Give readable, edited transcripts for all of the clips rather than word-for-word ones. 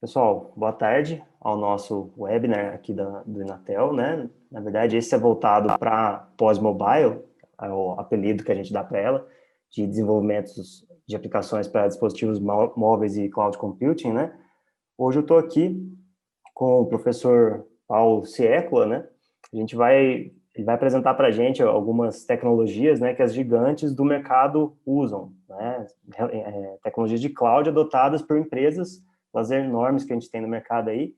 Pessoal, boa tarde ao nosso webinar aqui do Inatel, né? Na verdade, esse é voltado para pós-mobile, é o apelido que a gente dá para ela, de desenvolvimentos de aplicações para dispositivos móveis e cloud computing, né? Hoje eu estou aqui com o professor Paulo Siecla, né? Ele vai apresentar para a gente algumas tecnologias, né, que as gigantes do mercado usam, né? Tecnologias de cloud adotadas por empresas, lazer enormes que a gente tem no mercado aí.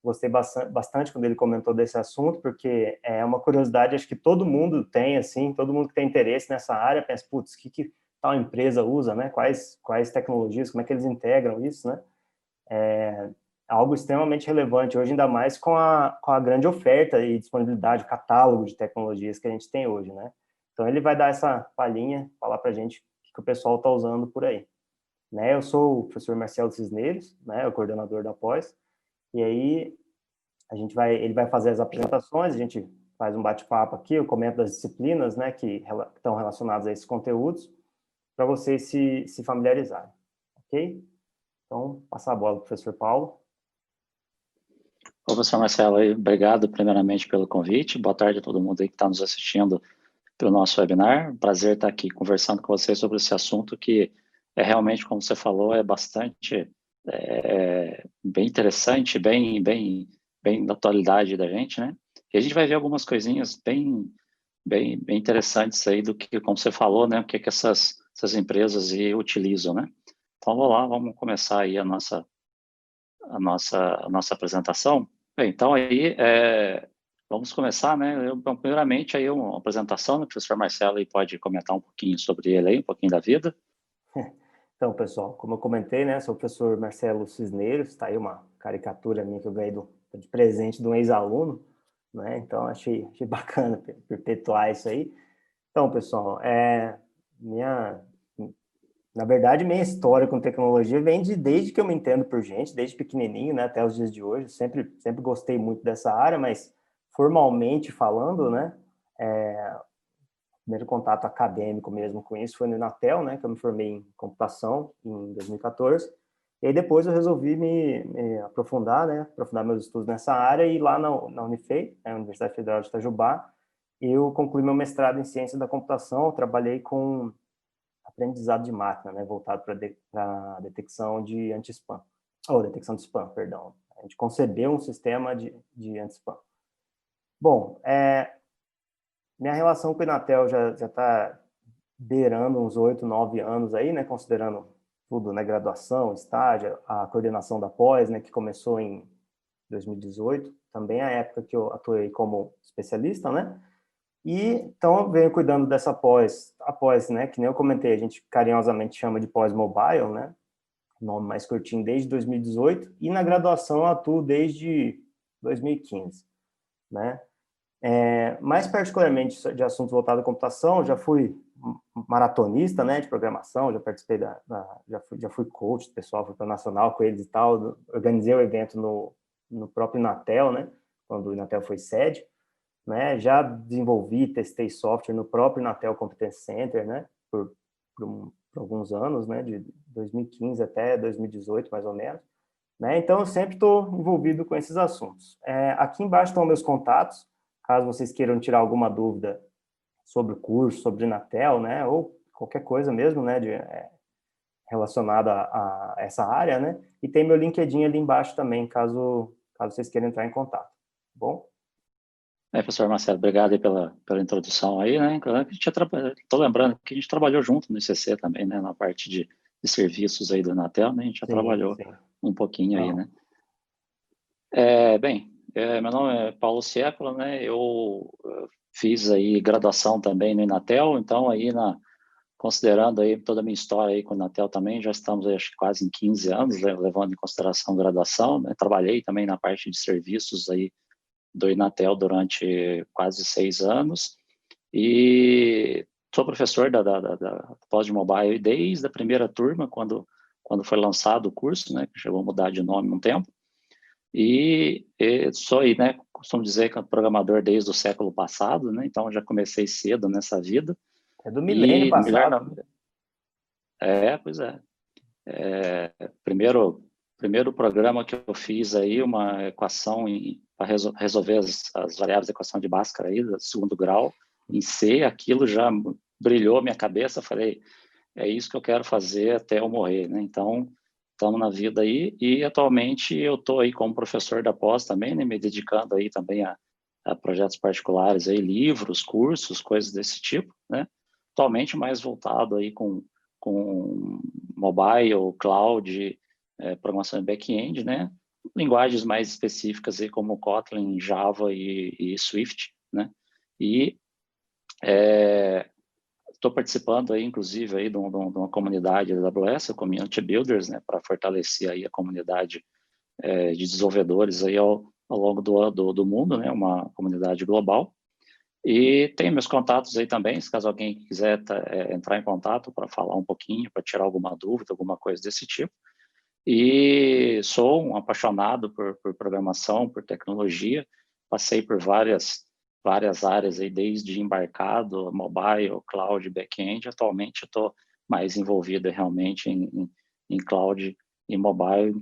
Gostei bastante quando ele comentou desse assunto, porque é uma curiosidade, acho que todo mundo tem, assim, todo mundo que tem interesse nessa área pensa, putz, o que tal empresa usa, né? Quais tecnologias, como é que eles integram isso, né? É algo extremamente relevante hoje, ainda mais com a grande oferta e disponibilidade, catálogo de tecnologias que a gente tem hoje, né? Então, ele vai dar essa palhinha, falar para a gente o que o pessoal está usando por aí. Né? Eu sou o professor Marcelo Cisneros, né, o coordenador da pós, e aí ele vai fazer as apresentações, a gente faz um bate-papo aqui, eu comento das disciplinas, né, que estão relacionadas a esses conteúdos, para vocês se familiarizarem, ok? Então, passar a bola para o professor Paulo. Ô, professor Marcelo, obrigado primeiramente pelo convite. Boa tarde a todo mundo aí que está nos assistindo pelo nosso webinar. Prazer estar aqui conversando com vocês sobre esse assunto que é realmente, como você falou, é bastante bem interessante, bem da atualidade da gente, né? E a gente vai ver algumas coisinhas bem interessantes aí do que, como você falou, né? O que essas empresas aí utilizam, né? Então, vamos lá, vamos começar aí a nossa apresentação. Bem, então aí vamos começar, né? Bom, primeiramente aí uma apresentação, né? O professor Marcelo aí pode comentar um pouquinho sobre ele aí, um pouquinho da vida. Então, pessoal, como eu comentei, né, sou o professor Marcelo Cisneros, está aí uma caricatura minha que eu ganhei de presente de um ex-aluno, né? Então achei bacana perpetuar isso aí. Então, pessoal, minha na verdade, minha história com tecnologia vem desde que eu me entendo por gente, desde pequenininho, né, até os dias de hoje. Sempre gostei muito dessa área, mas formalmente falando, né, o primeiro contato acadêmico mesmo com isso foi no Inatel, né, que eu me formei em computação em 2014. E aí depois eu resolvi me aprofundar, né, aprofundar meus estudos nessa área e lá na Unifei, a Universidade Federal de Itajubá, eu concluí meu mestrado em ciência da computação, eu trabalhei com aprendizado de máquina, né, voltado para a detecção de anti-spam, ou detecção de spam, perdão. A gente concebeu um sistema de anti-spam. Bom, minha relação com o Inatel já está beirando uns 8, 9 anos aí, né, considerando tudo, né, graduação, estágio, a coordenação da pós, né, que começou em 2018, também a época que eu atuei como especialista, né, e então eu venho cuidando dessa pós, né, que nem eu comentei, a gente carinhosamente chama de pós-mobile, né, nome mais curtinho, desde 2018, e na graduação eu atuo desde 2015, né. Mais particularmente de assuntos voltados à computação, já fui maratonista, né, de programação, já participei já fui coach pessoal, fui para nacional com eles e tal, organizei o evento no próprio Inatel, né, quando o Inatel foi sede, né, já desenvolvi, testei software no próprio Inatel Competence Center, né, por alguns anos, né, de 2015 até 2018, mais ou menos, né, então eu sempre estou envolvido com esses assuntos. Aqui embaixo estão meus contatos, caso vocês queiram tirar alguma dúvida sobre o curso, sobre o Inatel, né, ou qualquer coisa mesmo, né, relacionada a essa área, né, e tem meu LinkedIn ali embaixo também, caso vocês queiram entrar em contato, tá bom? Professor Marcelo, obrigado aí pela introdução aí, né? Estou lembrando que a gente trabalhou junto no ICC também, né? Na parte de serviços aí do Anatel, né? A gente já Sim, trabalhou sim. um pouquinho aí, Não. né? Bem, meu nome é Paulo Siecla, né? Eu fiz aí graduação também no Inatel, então aí considerando aí toda a minha história aí com o Inatel também, já estamos aí, acho que quase em 15 anos, né, levando em consideração a graduação, né? Trabalhei também na parte de serviços aí do Inatel durante quase 6 anos e sou professor da pós de mobile desde a primeira turma, quando foi lançado o curso, né, que chegou a mudar de nome um tempo, e sou aí, né, costumo dizer que eu programador desde o século passado, né, então já comecei cedo nessa vida, É do milênio e melhor passado, não, né? pois é, primeiro primeiro programa que eu fiz aí, uma equação para resolver as variáveis da equação de Bhaskara aí, do segundo grau, em C, aquilo já brilhou a minha cabeça, falei, é isso que eu quero fazer até eu morrer, né? Então, estamos na vida aí, e atualmente eu estou aí como professor da pós também, né? Me dedicando aí também a projetos particulares aí, livros, cursos, coisas desse tipo, né? Atualmente mais voltado aí com mobile, cloud, programação em back-end, né? Linguagens mais específicas aí como Kotlin, Java e Swift, né? E estou participando aí, inclusive, aí de uma comunidade da AWS, a Community Builders, né? Para fortalecer aí a comunidade de desenvolvedores aí ao longo do mundo, né? Uma comunidade global. E tem meus contatos aí também, se caso alguém quiser entrar em contato para falar um pouquinho, para tirar alguma dúvida, alguma coisa desse tipo. E sou um apaixonado por programação, por tecnologia, passei por várias áreas aí, desde embarcado, mobile, cloud, back-end. Atualmente estou mais envolvido realmente em cloud e mobile,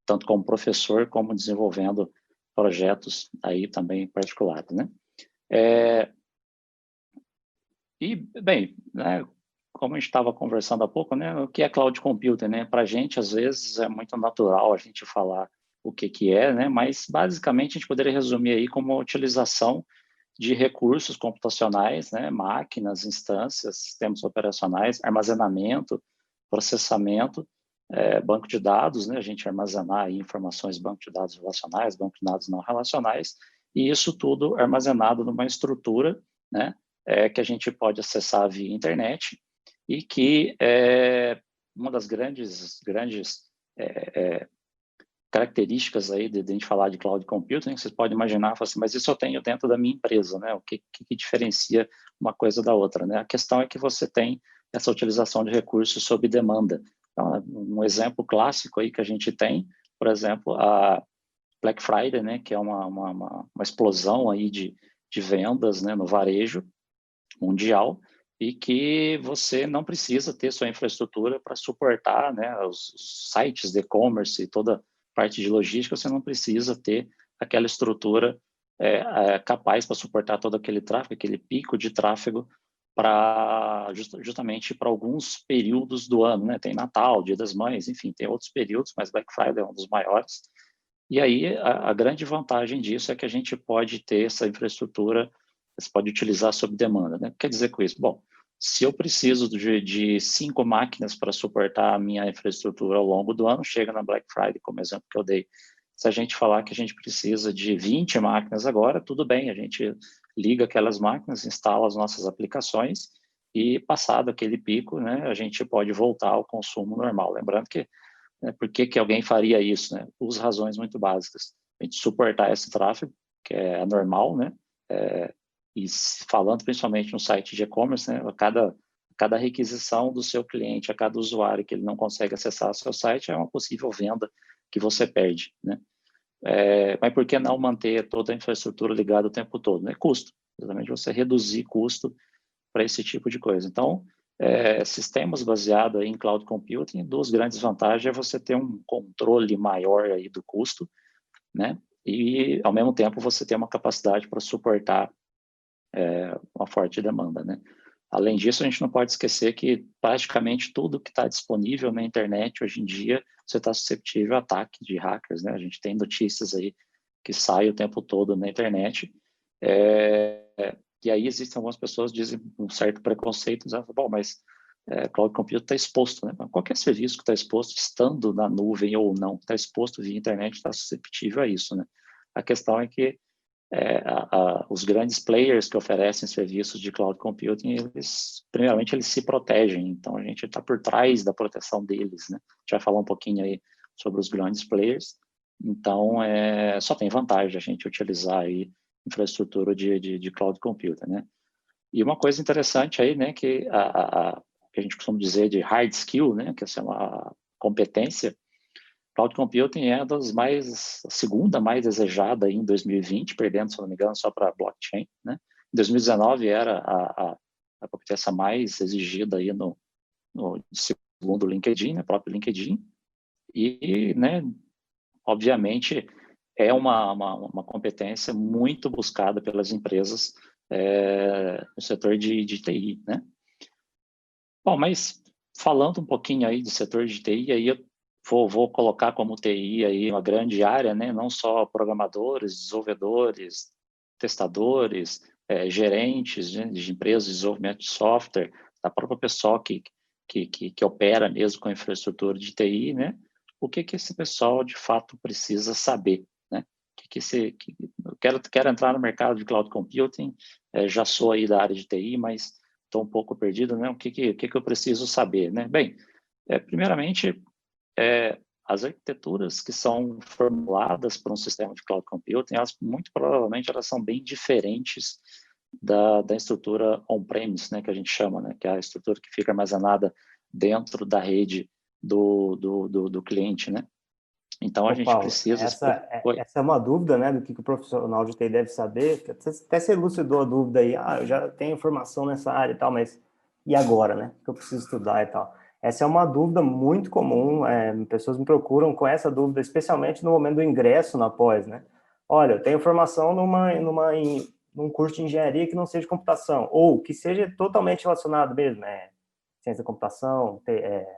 tanto como professor, como desenvolvendo projetos aí também particulares, né? E, bem, né, como a gente estava conversando há pouco, né, o que é cloud computing, né? Para a gente, às vezes, é muito natural a gente falar o que é, né? Mas, basicamente, a gente poderia resumir aí como a utilização de recursos computacionais, né? Máquinas, instâncias, sistemas operacionais, armazenamento, processamento, banco de dados, né? A gente armazenar aí informações, banco de dados relacionais, banco de dados não relacionais, e isso tudo armazenado numa estrutura, né? Que a gente pode acessar via internet e que uma das grandes características aí de a gente falar de cloud computing, vocês podem imaginar, assim, mas isso eu tenho dentro da minha empresa, né? O que diferencia uma coisa da outra, né? A questão é que você tem essa utilização de recursos sob demanda. Então, um exemplo clássico aí que a gente tem, por exemplo, a Black Friday, né? Que é uma explosão aí de vendas, né? No varejo mundial, e que você não precisa ter sua infraestrutura para suportar, né, os sites de e-commerce e toda a parte de logística. Você não precisa ter aquela estrutura capaz para suportar todo aquele tráfego, aquele pico de tráfego justamente para alguns períodos do ano, né? Tem Natal, Dia das Mães, enfim, tem outros períodos, mas Black Friday é um dos maiores. E aí a grande vantagem disso é que a gente pode ter essa infraestrutura, você pode utilizar sob demanda, né? Quer dizer com isso? Bom, se eu preciso de 5 máquinas para suportar a minha infraestrutura ao longo do ano, chega na Black Friday, como exemplo que eu dei. Se a gente falar que a gente precisa de 20 máquinas agora, tudo bem, a gente liga aquelas máquinas, instala as nossas aplicações e, passado aquele pico, né, a gente pode voltar ao consumo normal. Lembrando que, né, por que alguém faria isso? Né? Por razões muito básicas. A gente suportar esse tráfego, que é anormal, né? E falando principalmente no site de e-commerce, né, cada requisição do seu cliente, a cada usuário que ele não consegue acessar o seu site, é uma possível venda que você perde, né? Mas por que não manter toda a infraestrutura ligada o tempo todo? É custo, exatamente você reduzir custo para esse tipo de coisa. Então, sistemas baseados em cloud computing, duas grandes vantagens é você ter um controle maior aí do custo, né? E, ao mesmo tempo, você ter uma capacidade para suportar uma forte demanda, né? Além disso, a gente não pode esquecer que praticamente tudo que está disponível na internet hoje em dia, você está suscetível a ataque de hackers, né? A gente tem notícias aí que saem o tempo todo na internet, e aí existem algumas pessoas que dizem um certo preconceito, dizendo, bom, mas cloud computing está exposto, né? Qualquer serviço que está exposto, estando na nuvem ou não, está exposto via internet, está suscetível a isso, né? A questão é que os grandes players que oferecem serviços de cloud computing, primeiramente, eles se protegem, então a gente está por trás da proteção deles, né? A gente vai falar um pouquinho aí sobre os grandes players, então só tem vantagem a gente utilizar aí infraestrutura de cloud computing, né? E uma coisa interessante aí, né, que que a gente costuma dizer de hard skill, né, que é uma competência. Cloud computing é a segunda mais desejada em 2020, perdendo, se não me engano, só para blockchain, né? Em 2019 era a competência mais exigida aí no segundo LinkedIn, né, próprio LinkedIn. E, né, obviamente, é uma competência muito buscada pelas empresas no setor de TI, né? Bom, mas falando um pouquinho aí do setor de TI, aí eu vou colocar como TI aí uma grande área, né? Não só programadores, desenvolvedores, testadores, gerentes, né, de empresas de desenvolvimento de software, da própria pessoa que opera mesmo com a infraestrutura de TI, né? O que esse pessoal de fato precisa saber, né? Eu quero entrar no mercado de cloud computing, já sou aí da área de TI, mas estou um pouco perdido, né? O que eu preciso saber, né? Bem, primeiramente, as arquiteturas que são formuladas para um sistema de cloud computing, elas muito provavelmente elas são bem diferentes da estrutura on-premise, né? Que a gente chama, né? Que é a estrutura que fica armazenada dentro da rede do cliente, né? Então, a Ô, gente Paulo, precisa... Oi. essa é uma dúvida, né, do que o profissional de TI deve saber. Até você elucidou a dúvida aí. Ah, eu já tenho formação nessa área e tal, mas e agora, né? O que eu preciso estudar e tal? Essa é uma dúvida muito comum. Pessoas me procuram com essa dúvida, especialmente no momento do ingresso na pós, né? Olha, eu tenho formação num curso de engenharia que não seja computação, ou que seja totalmente relacionado mesmo, ciência da computação,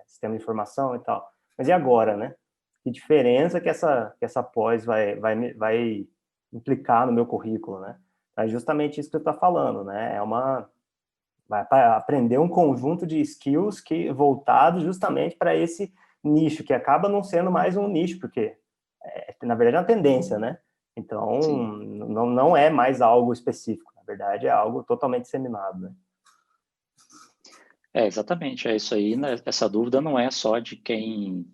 sistema de informação e tal. Mas e agora, né? Que diferença que essa pós vai implicar no meu currículo, né? É justamente isso que você está falando, né? Vai aprender um conjunto de skills que voltado justamente para esse nicho, que acaba não sendo mais um nicho, porque na verdade é uma tendência, né? Então, Sim. não é mais algo específico, na verdade é algo totalmente disseminado, né? Exatamente, é isso aí, né? Essa dúvida não é só de quem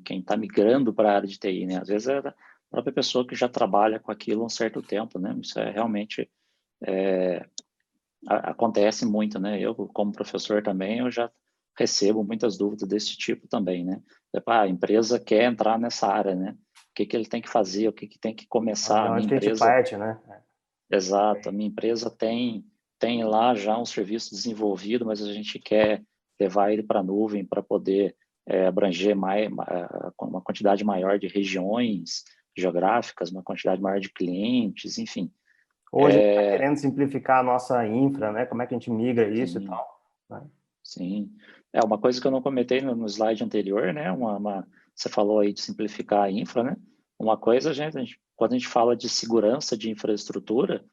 está migrando para a área de TI, né? Às vezes é da própria pessoa que já trabalha com aquilo há um certo tempo, né? Isso realmente acontece muito, né? Eu, como professor também, eu já recebo muitas dúvidas desse tipo também, né? A empresa quer entrar nessa área, né? O que ele tem que fazer, o que tem que começar? De A minha onde que a gente empresa... parte, né? Exato, a minha empresa tem lá já um serviço desenvolvido, mas a gente quer levar ele para a nuvem para poder abranger uma quantidade maior de regiões geográficas, uma quantidade maior de clientes, enfim. Hoje a gente está querendo simplificar a nossa infra, né? Como é que a gente migra isso e Sim, tal, né? sim. Uma coisa que eu não comentei no slide anterior, né? Você falou aí de simplificar a infra, né? Uma coisa, quando a gente fala de segurança de infraestrutura,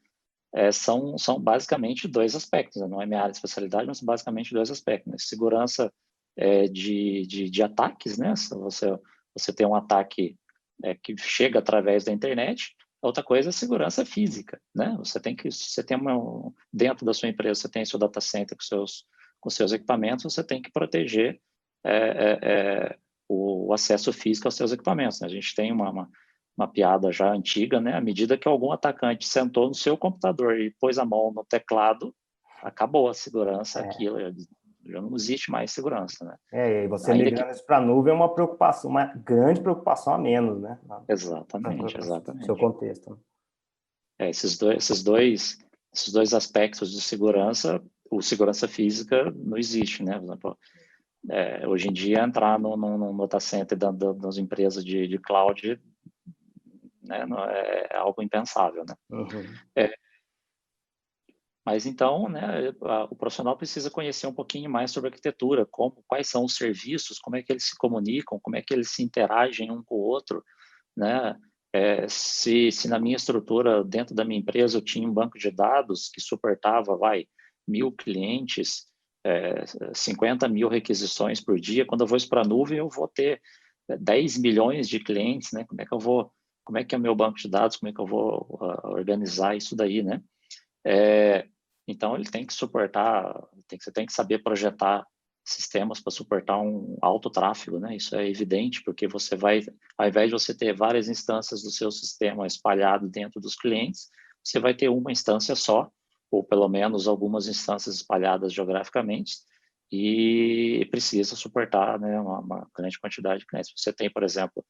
são basicamente dois aspectos, né? Não é minha área de especialidade, mas são basicamente dois aspectos, né? Segurança de ataques, né? Se você tem um ataque que chega através da internet, outra coisa é segurança física, né? Você tem dentro da sua empresa, você tem seu data center com seus equipamentos, você tem que proteger é, é, o acesso físico aos seus equipamentos, né? A gente tem uma piada já antiga, né? À medida que algum atacante sentou no seu computador e pôs a mão no teclado, acabou a segurança, É, aquilo já não existe mais segurança, né? e você Ainda que... migrando isso para a nuvem é uma preocupação, uma grande preocupação a menos, né? Exatamente, No seu exatamente. contexto. Esses dois aspectos de segurança, o segurança física não existe, né? Por exemplo, hoje em dia, entrar no data center das empresas de cloud, né, não é algo impensável, né? Uhum. Mas então, né, o profissional precisa conhecer um pouquinho mais sobre arquitetura, quais são os serviços, como é que eles se comunicam, como é que eles se interagem um com o outro, né? Se na minha estrutura, dentro da minha empresa, eu tinha um banco de dados que suportava, 1.000 clientes, 50 mil requisições por dia, quando eu vou isso para a nuvem, eu vou ter 10 milhões de clientes, né? Como é que é o meu banco de dados, como é que eu vou organizar isso daí, né? Então, ele tem que suportar, você tem que saber projetar sistemas para suportar um alto tráfego, né? Isso é evidente, porque você vai, ao invés de você ter várias instâncias do seu sistema espalhado dentro dos clientes, você vai ter uma instância só, ou pelo menos algumas instâncias espalhadas geograficamente, e precisa suportar, né, uma grande quantidade de clientes. Você tem, por exemplo,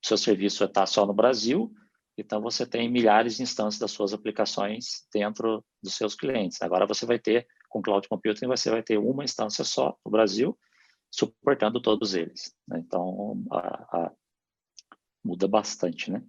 seu serviço está só no Brasil, então você tem milhares de instâncias das suas aplicações dentro dos seus clientes. Agora você vai ter, com Cloud Computing, você vai ter uma instância só no Brasil, suportando todos eles, né? Então, muda bastante, né?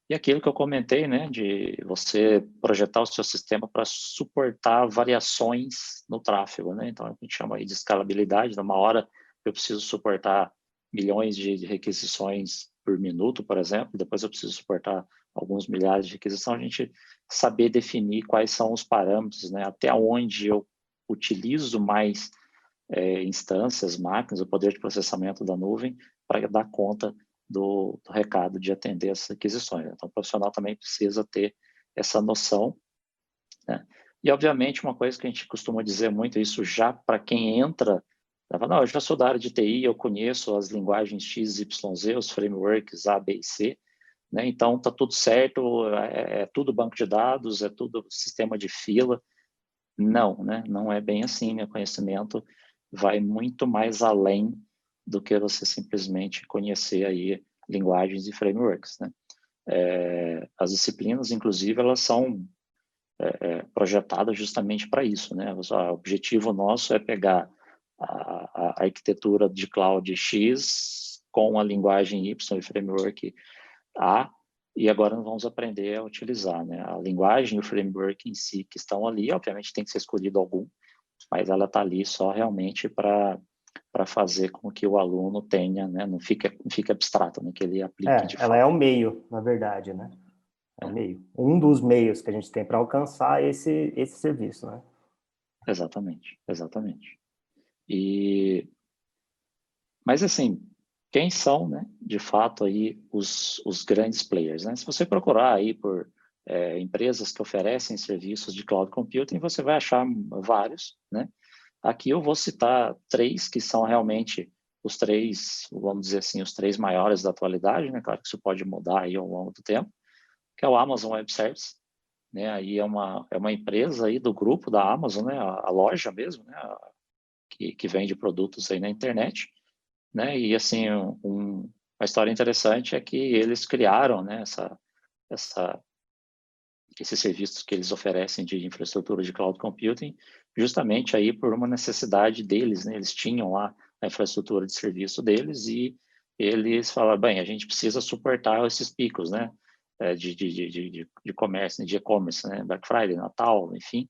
E aquilo que eu comentei, né, de você projetar o seu sistema para suportar variações no tráfego, né? Então, a gente chama aí de escalabilidade. Numa hora, eu preciso suportar milhões de requisições por minuto, por exemplo, depois eu preciso suportar alguns milhares de requisição, a gente saber definir quais são os parâmetros, né? Até onde eu utilizo mais instâncias, máquinas, o poder de processamento da nuvem para dar conta do recado de atender essas requisições. Então, o profissional também precisa ter essa noção, né? E, obviamente, uma coisa que a gente costuma dizer muito, isso já para quem entra, não, eu já sou da área de TI, eu conheço as linguagens X, Y, Z, os frameworks A, B e C, né? Então, está tudo certo, é tudo banco de dados, é tudo sistema de fila. Não, né? Não é bem assim, meu conhecimento vai muito mais além do que você simplesmente conhecer aí linguagens e frameworks, né? As disciplinas, inclusive, elas são projetadas justamente para isso, né? O objetivo nosso é pegar a arquitetura de cloud X com a linguagem Y e framework A, e agora nós vamos aprender a utilizar, né? A linguagem e o framework em si que estão ali, obviamente tem que ser escolhido algum, mas ela está ali só realmente para fazer com que o aluno tenha, né? Não fique abstrato, né? Que ele aplique de Ela fato. é o meio, na verdade, né? É o meio. Um dos meios que a gente tem para alcançar esse serviço, né? Exatamente, exatamente. Mas assim, quem são, né, de fato aí os grandes players, né? Se você procurar aí por empresas que oferecem serviços de cloud computing, você vai achar vários, né? Aqui eu vou citar três que são realmente os três, vamos dizer assim, os três maiores da atualidade, né? Claro que isso pode mudar aí ao longo do tempo, que é o Amazon Web Services, né? Aí é uma empresa aí do grupo da Amazon, né? A loja mesmo, né? Que vende produtos aí na internet, né? E assim, uma história interessante é que eles criaram, né, esses serviços que eles oferecem de infraestrutura de cloud computing, justamente aí por uma necessidade deles, né? Eles tinham lá a infraestrutura de serviço deles e eles falaram, bem, a gente precisa suportar esses picos, né? De comércio, né? De e-commerce, né? Black Friday, Natal, enfim.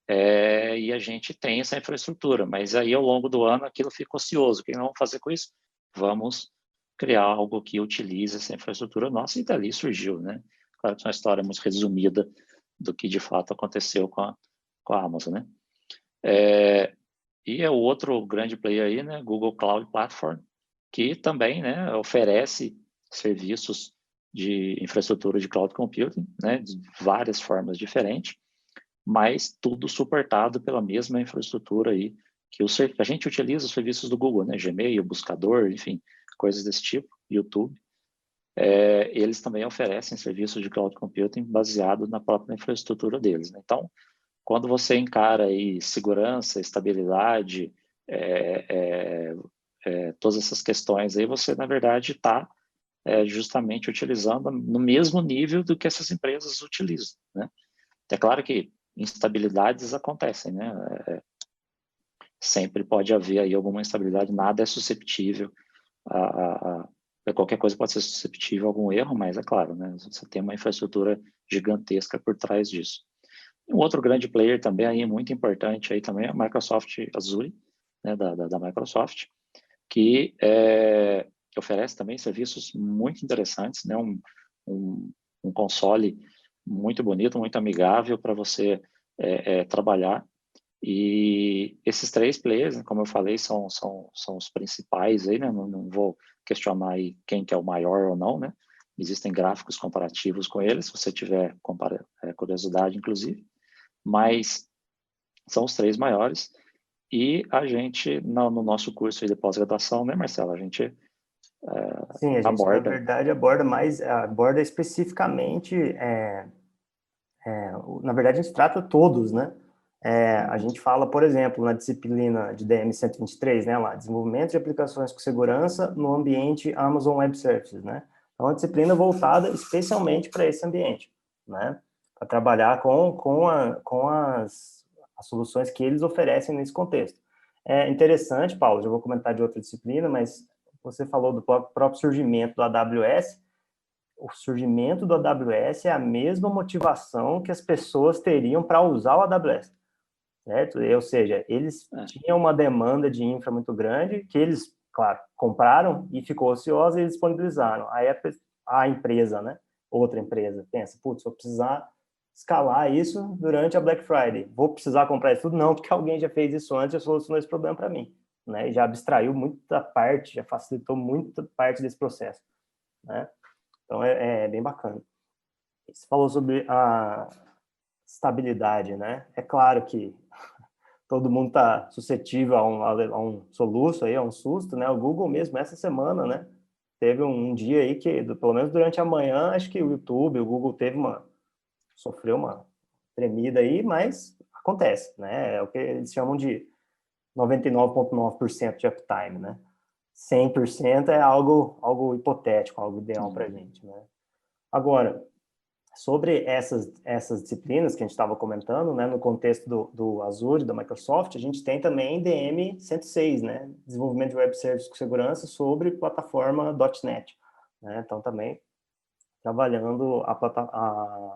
E a gente tem essa infraestrutura, mas aí ao longo do ano aquilo fica ocioso. O que nós vamos fazer com isso? Vamos criar algo que utilize essa infraestrutura nossa, e dali surgiu, né? Claro que é uma história muito resumida do que de fato aconteceu com a Amazon, né? E é o outro grande player aí, né? Google Cloud Platform, que também, né, oferece serviços de infraestrutura de cloud computing, né, de várias formas diferentes, mas tudo suportado pela mesma infraestrutura aí que a gente utiliza os serviços do Google, né? Gmail, buscador, enfim, coisas desse tipo, YouTube. Eles também oferecem serviços de cloud computing baseado na própria infraestrutura deles, né? Então, quando você encara aí segurança, estabilidade, todas essas questões aí, você, na verdade, está justamente utilizando no mesmo nível do que essas empresas utilizam, né? É claro que instabilidades acontecem, né? Sempre pode haver aí alguma instabilidade, nada é susceptível qualquer coisa pode ser susceptível a algum erro, mas é claro, né? Você tem uma infraestrutura gigantesca por trás disso. E um outro grande player também aí muito importante aí também é a Microsoft Azure, né? Da Microsoft, que oferece também serviços muito interessantes, né? Um console muito bonito, muito amigável para você trabalhar. E esses três players, né, como eu falei, são os principais aí, né? Não vou questionar aí quem que é o maior ou não, né? Existem gráficos comparativos com eles, se você tiver curiosidade, inclusive. Mas são os três maiores. E a gente, no nosso curso de pós-graduação, né, Marcelo? A gente Sim, a gente, na aborda. verdade, aborda especificamente, na verdade, a gente trata todos, né? A gente fala, por exemplo, na disciplina de DM 123, né, lá, desenvolvimento de aplicações com segurança no ambiente Amazon Web Services, né? É uma disciplina voltada especialmente para esse ambiente, né? Para trabalhar com as soluções que eles oferecem nesse contexto. É interessante, Paulo, já vou comentar de outra disciplina, mas você falou do próprio surgimento do AWS. O surgimento do AWS é a mesma motivação que as pessoas teriam para usar o AWS, certo? Ou seja, eles tinham uma demanda de infra muito grande, que eles, claro, compraram e ficou ociosa e eles disponibilizaram. Aí a empresa, né? Outra empresa, pensa, putz, vou precisar escalar isso durante a Black Friday. Vou precisar comprar isso tudo? Não, porque alguém já fez isso antes e solucionou esse problema para mim, né? E já abstraiu muita parte, já facilitou muita parte desse processo, né? Então, é bem bacana. Você falou sobre a estabilidade, né? É claro que todo mundo está suscetível a um soluço, aí, a um susto, né? O Google mesmo, essa semana, né? Teve um dia aí que, pelo menos durante a manhã, acho que o YouTube, o Google sofreu uma tremida aí, mas acontece, né? É o que eles chamam de 99,9% de uptime, né? 100% é algo hipotético, algo ideal para a gente, né? Agora, sobre essas disciplinas que a gente estava comentando, né, no contexto do Azure, da Microsoft, a gente tem também DM 106, né, desenvolvimento de web services com segurança sobre plataforma .NET, né, então também trabalhando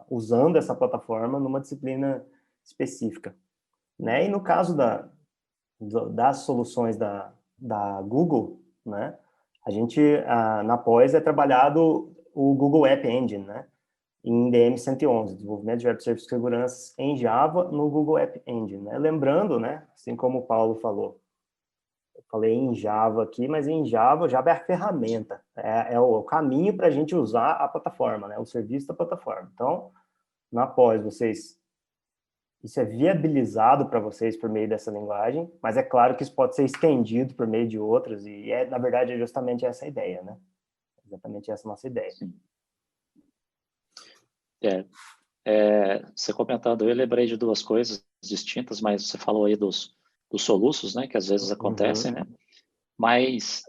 usando essa plataforma numa disciplina específica, né, e no caso das soluções da Google, né, a gente, na pós, é trabalhado o Google App Engine, né, em DM111, desenvolvimento de web services de segurança em Java no Google App Engine, né? Lembrando, né, assim como o Paulo falou, eu falei em Java aqui, mas em Java é a ferramenta, é o caminho para a gente usar a plataforma, né, o serviço da plataforma. Então, na pós, isso é viabilizado para vocês por meio dessa linguagem, mas é claro que isso pode ser estendido por meio de outras, e na verdade, é justamente essa a ideia, né? Exatamente essa a nossa ideia. Sim. Você comentando, eu lembrei de duas coisas distintas, mas você falou aí dos soluços, né, que às vezes acontecem, né? Mas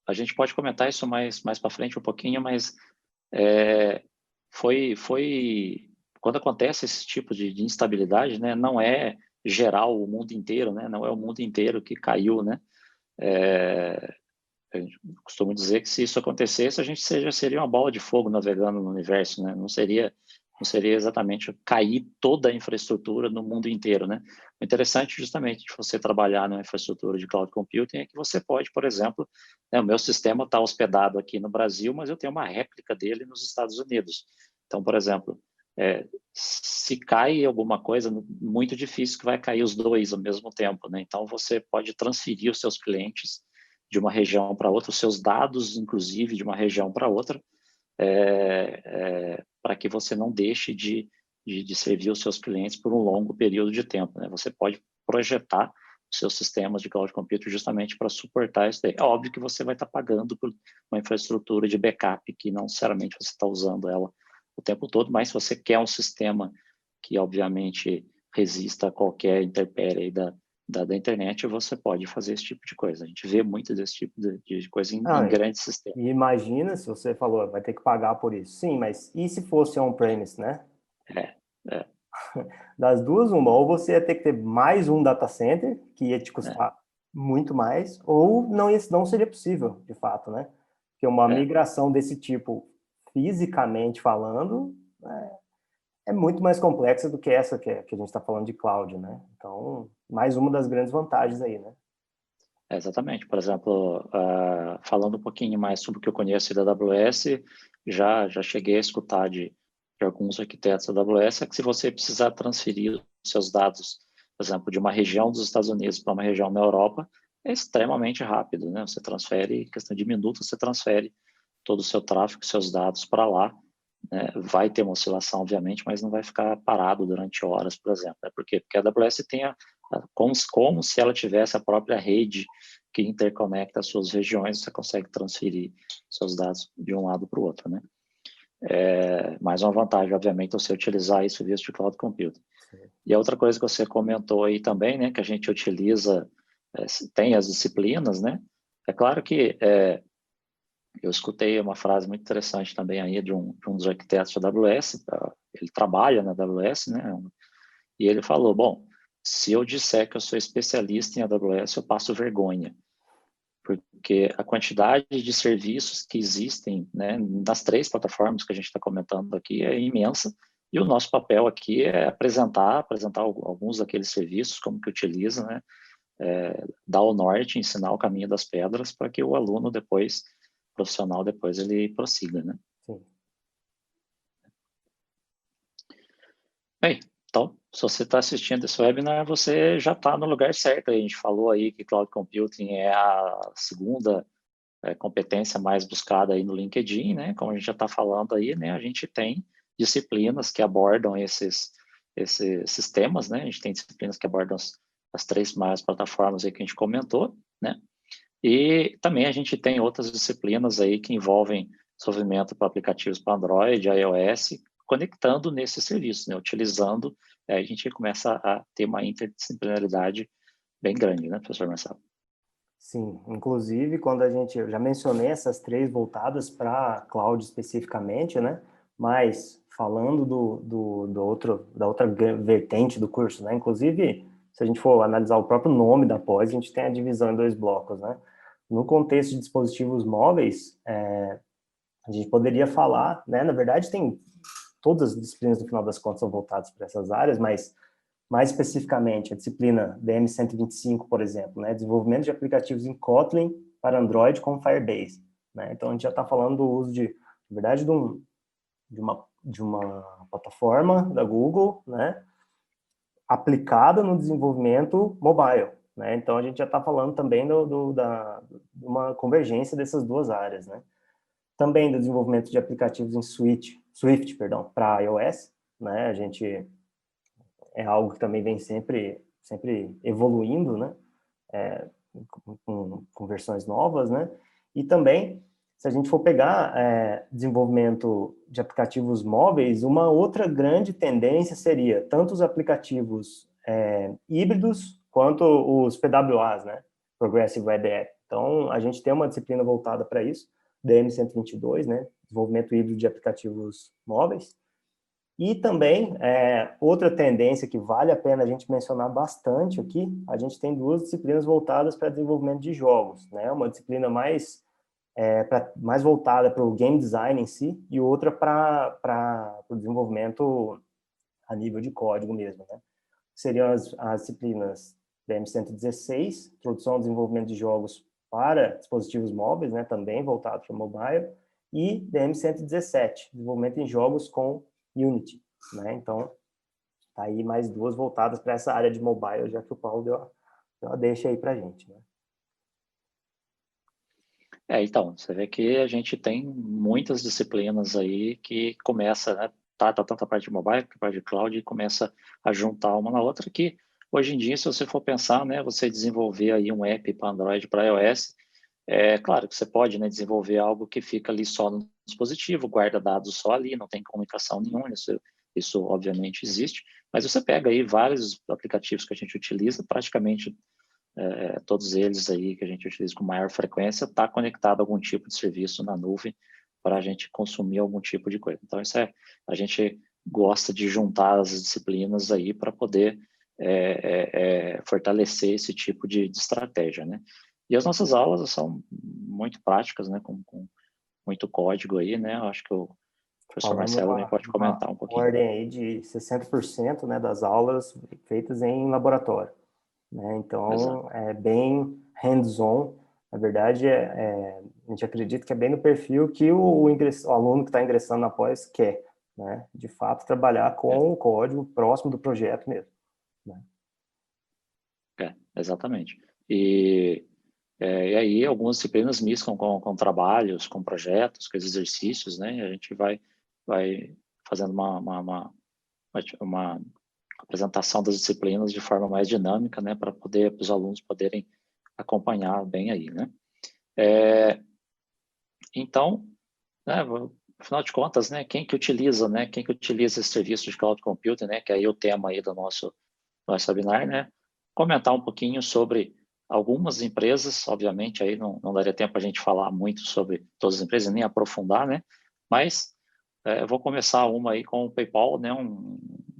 a gente pode comentar isso mais para frente um pouquinho, mas foi quando acontece esse tipo de instabilidade, né, não é geral o mundo inteiro, né, não é o mundo inteiro que caiu, né? Eu costumo dizer que se isso acontecesse, a gente seria uma bola de fogo navegando no universo, né? Não seria exatamente cair toda a infraestrutura no mundo inteiro, né? O interessante, justamente, de você trabalhar numa infraestrutura de cloud computing é que você pode, por exemplo, né, o meu sistema está hospedado aqui no Brasil, mas eu tenho uma réplica dele nos Estados Unidos. Então, por exemplo, se cai alguma coisa, muito difícil que vai cair os dois ao mesmo tempo, né? Então, você pode transferir os seus clientes de uma região para outra, os seus dados, inclusive, de uma região para outra, para que você não deixe de servir os seus clientes por um longo período de tempo, né? Você pode projetar os seus sistemas de cloud computing justamente para suportar isso daí. É óbvio que você vai estar pagando por uma infraestrutura de backup que não necessariamente você está usando ela o tempo todo, mas se você quer um sistema que, obviamente, resista a qualquer intempérie da internet, você pode fazer esse tipo de coisa. A gente vê muito desse tipo de coisa em grandes sistemas. E imagina se você falou, vai ter que pagar por isso. Sim, mas e se fosse on-premise, né? Das duas, uma, ou você ia ter que ter mais um data center, que ia te custar muito mais, ou não seria possível, de fato, né? Porque uma migração desse tipo, fisicamente falando, é muito mais complexa do que essa que a gente está falando de cloud, né? Então, mais uma das grandes vantagens aí, né? Exatamente. Por exemplo, falando um pouquinho mais sobre o que eu conheço da AWS, já cheguei a escutar de alguns arquitetos da AWS, é que se você precisar transferir os seus dados, por exemplo, de uma região dos Estados Unidos para uma região na Europa, é extremamente rápido, né? Você transfere, em questão de minutos, você transfere todo o seu tráfego, seus dados para lá, né? Vai ter uma oscilação, obviamente, mas não vai ficar parado durante horas, por exemplo. Por quê? Porque a AWS tem como se ela tivesse a própria rede que interconecta as suas regiões, você consegue transferir seus dados de um lado para o outro, né? Mais uma vantagem, obviamente, é você utilizar isso via de cloud computing. Sim. E a outra coisa que você comentou aí também, né, que a gente utiliza, tem as disciplinas, né? É claro que eu escutei uma frase muito interessante também aí de um dos arquitetos da AWS, ele trabalha na AWS, né? E ele falou, bom, se eu disser que eu sou especialista em AWS, eu passo vergonha, porque a quantidade de serviços que existem, né, nas 3 plataformas que a gente está comentando aqui é imensa, e o nosso papel aqui é apresentar alguns daqueles serviços, como que utiliza, né, dar o norte, ensinar o caminho das pedras para que o aluno depois, profissional depois, ele prossiga, né? Sim. Bem, então, se você está assistindo esse webinar, você já está no lugar certo. A gente falou aí que Cloud Computing é a segunda competência mais buscada aí no LinkedIn, né? Como a gente já está falando aí, né? A gente tem disciplinas que abordam esses temas, né? A gente tem disciplinas que abordam as 3 maiores plataformas aí que a gente comentou, né? E também a gente tem outras disciplinas aí que envolvem desenvolvimento para aplicativos para Android, iOS, conectando nesses serviços, né? Utilizando, a gente começa a ter uma interdisciplinaridade bem grande, né, professor Marcelo? Sim, inclusive quando a gente, eu já mencionei essas 3 voltadas para cloud especificamente, né? Mas falando da outra vertente do curso, né? Inclusive, se a gente for analisar o próprio nome da pós, a gente tem a divisão em 2 blocos, né? No contexto de dispositivos móveis, a gente poderia falar, né? Na verdade, tem todas as disciplinas, no final das contas, são voltadas para essas áreas, mas mais especificamente, a disciplina DM125, por exemplo, né, desenvolvimento de aplicativos em Kotlin para Android com Firebase. Né? Então, a gente já está falando do uso na verdade, de uma plataforma da Google, né, aplicada no desenvolvimento mobile. Né? Então, a gente já está falando também de uma convergência dessas 2 áreas. Né? Também do desenvolvimento de aplicativos em Swift, para iOS. Né? A gente é algo que também vem sempre evoluindo, né? Com versões novas, né? E também, se a gente for pegar desenvolvimento de aplicativos móveis, uma outra grande tendência seria tanto os aplicativos híbridos quanto os PWAs, né? Progressive Web App. Então, a gente tem uma disciplina voltada para isso, DM122, né? Desenvolvimento híbrido de aplicativos móveis. E também, outra tendência que vale a pena a gente mencionar bastante aqui, a gente tem 2 disciplinas voltadas para desenvolvimento de jogos, né? Uma disciplina mais voltada para o game design em si, e outra para o desenvolvimento a nível de código mesmo, né? Seriam as disciplinas DM116, Introdução ao Desenvolvimento de Jogos para Dispositivos Móveis, né? Também voltado para mobile, e DM117, Desenvolvimento em Jogos com Unity, né? Então, tá aí mais 2 voltadas para essa área de mobile, já que o Paulo deu uma deixa aí para a gente, né? Então, você vê que a gente tem muitas disciplinas aí que começa, né, tanto a parte de mobile, a parte de cloud, e começa a juntar uma na outra, que hoje em dia, se você for pensar, né, você desenvolver aí um app para Android, para iOS, claro que você pode, né, desenvolver algo que fica ali só no dispositivo, guarda dados só ali, não tem comunicação nenhuma, isso obviamente existe, mas você pega aí vários aplicativos que a gente utiliza, praticamente todos eles aí que a gente utiliza com maior frequência, está conectado a algum tipo de serviço na nuvem para a gente consumir algum tipo de coisa. Então, a gente gosta de juntar as disciplinas aí para poder fortalecer esse tipo de estratégia, né? E as nossas aulas são muito práticas, né? Com muito código aí, né? Eu acho que o professor Falando Marcelo também pode uma comentar um pouquinho. ordem aí de 60%, né, das aulas feitas em laboratório, né? Exato. Então, é bem hands-on. Na verdade, a gente acredita que é bem no perfil que o aluno que está ingressando na pós quer, né? De fato, trabalhar com o código próximo do projeto mesmo, né? Exatamente. E aí algumas disciplinas miscam com trabalhos, com projetos, com exercícios, né? E a gente vai fazendo uma apresentação das disciplinas de forma mais dinâmica, né? Para os alunos poderem acompanhar bem aí, né? Então, né, afinal de contas, né? Quem que utiliza, né? Quem que utiliza esse serviço de cloud computing, né? Que aí é o tema aí do nosso webinar, né? Comentar um pouquinho sobre algumas empresas, obviamente, aí não daria tempo a gente falar muito sobre todas as empresas, nem aprofundar, né? Mas eu vou começar uma aí com o PayPal, né?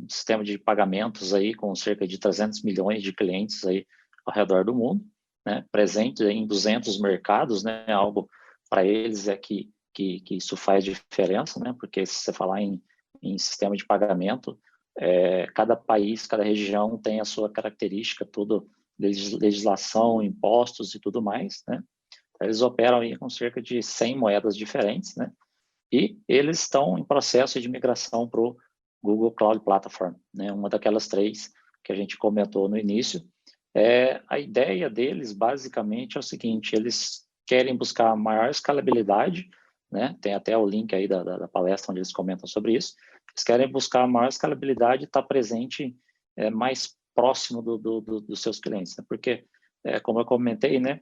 um sistema de pagamentos aí com cerca de 300 milhões de clientes aí ao redor do mundo, né? Presente em 200 mercados, né? Algo para eles é que isso faz diferença, né? Porque se você falar em sistema de pagamento, cada país, cada região tem a sua característica, tudo, legislação, impostos e tudo mais, né? Eles operam aí com cerca de 100 moedas diferentes, né? E eles estão em processo de migração para o Google Cloud Platform, né? Uma daquelas 3 que a gente comentou no início. A ideia deles, basicamente, é o seguinte: eles querem buscar maior escalabilidade, né? Tem até o link aí da palestra onde eles comentam sobre isso. Eles querem buscar maior escalabilidade e estar presente mais próximo dos seus clientes, né? Porque, como eu comentei, né?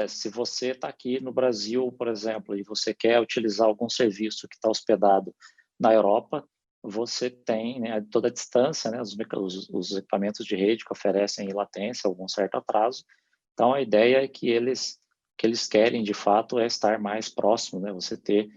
Se você está aqui no Brasil, por exemplo, e você quer utilizar algum serviço que está hospedado na Europa, você tem, né, toda a distância, né, os equipamentos de rede que oferecem latência, algum certo atraso. Então, a ideia é que eles querem, de fato, estar mais próximo, né, você ter,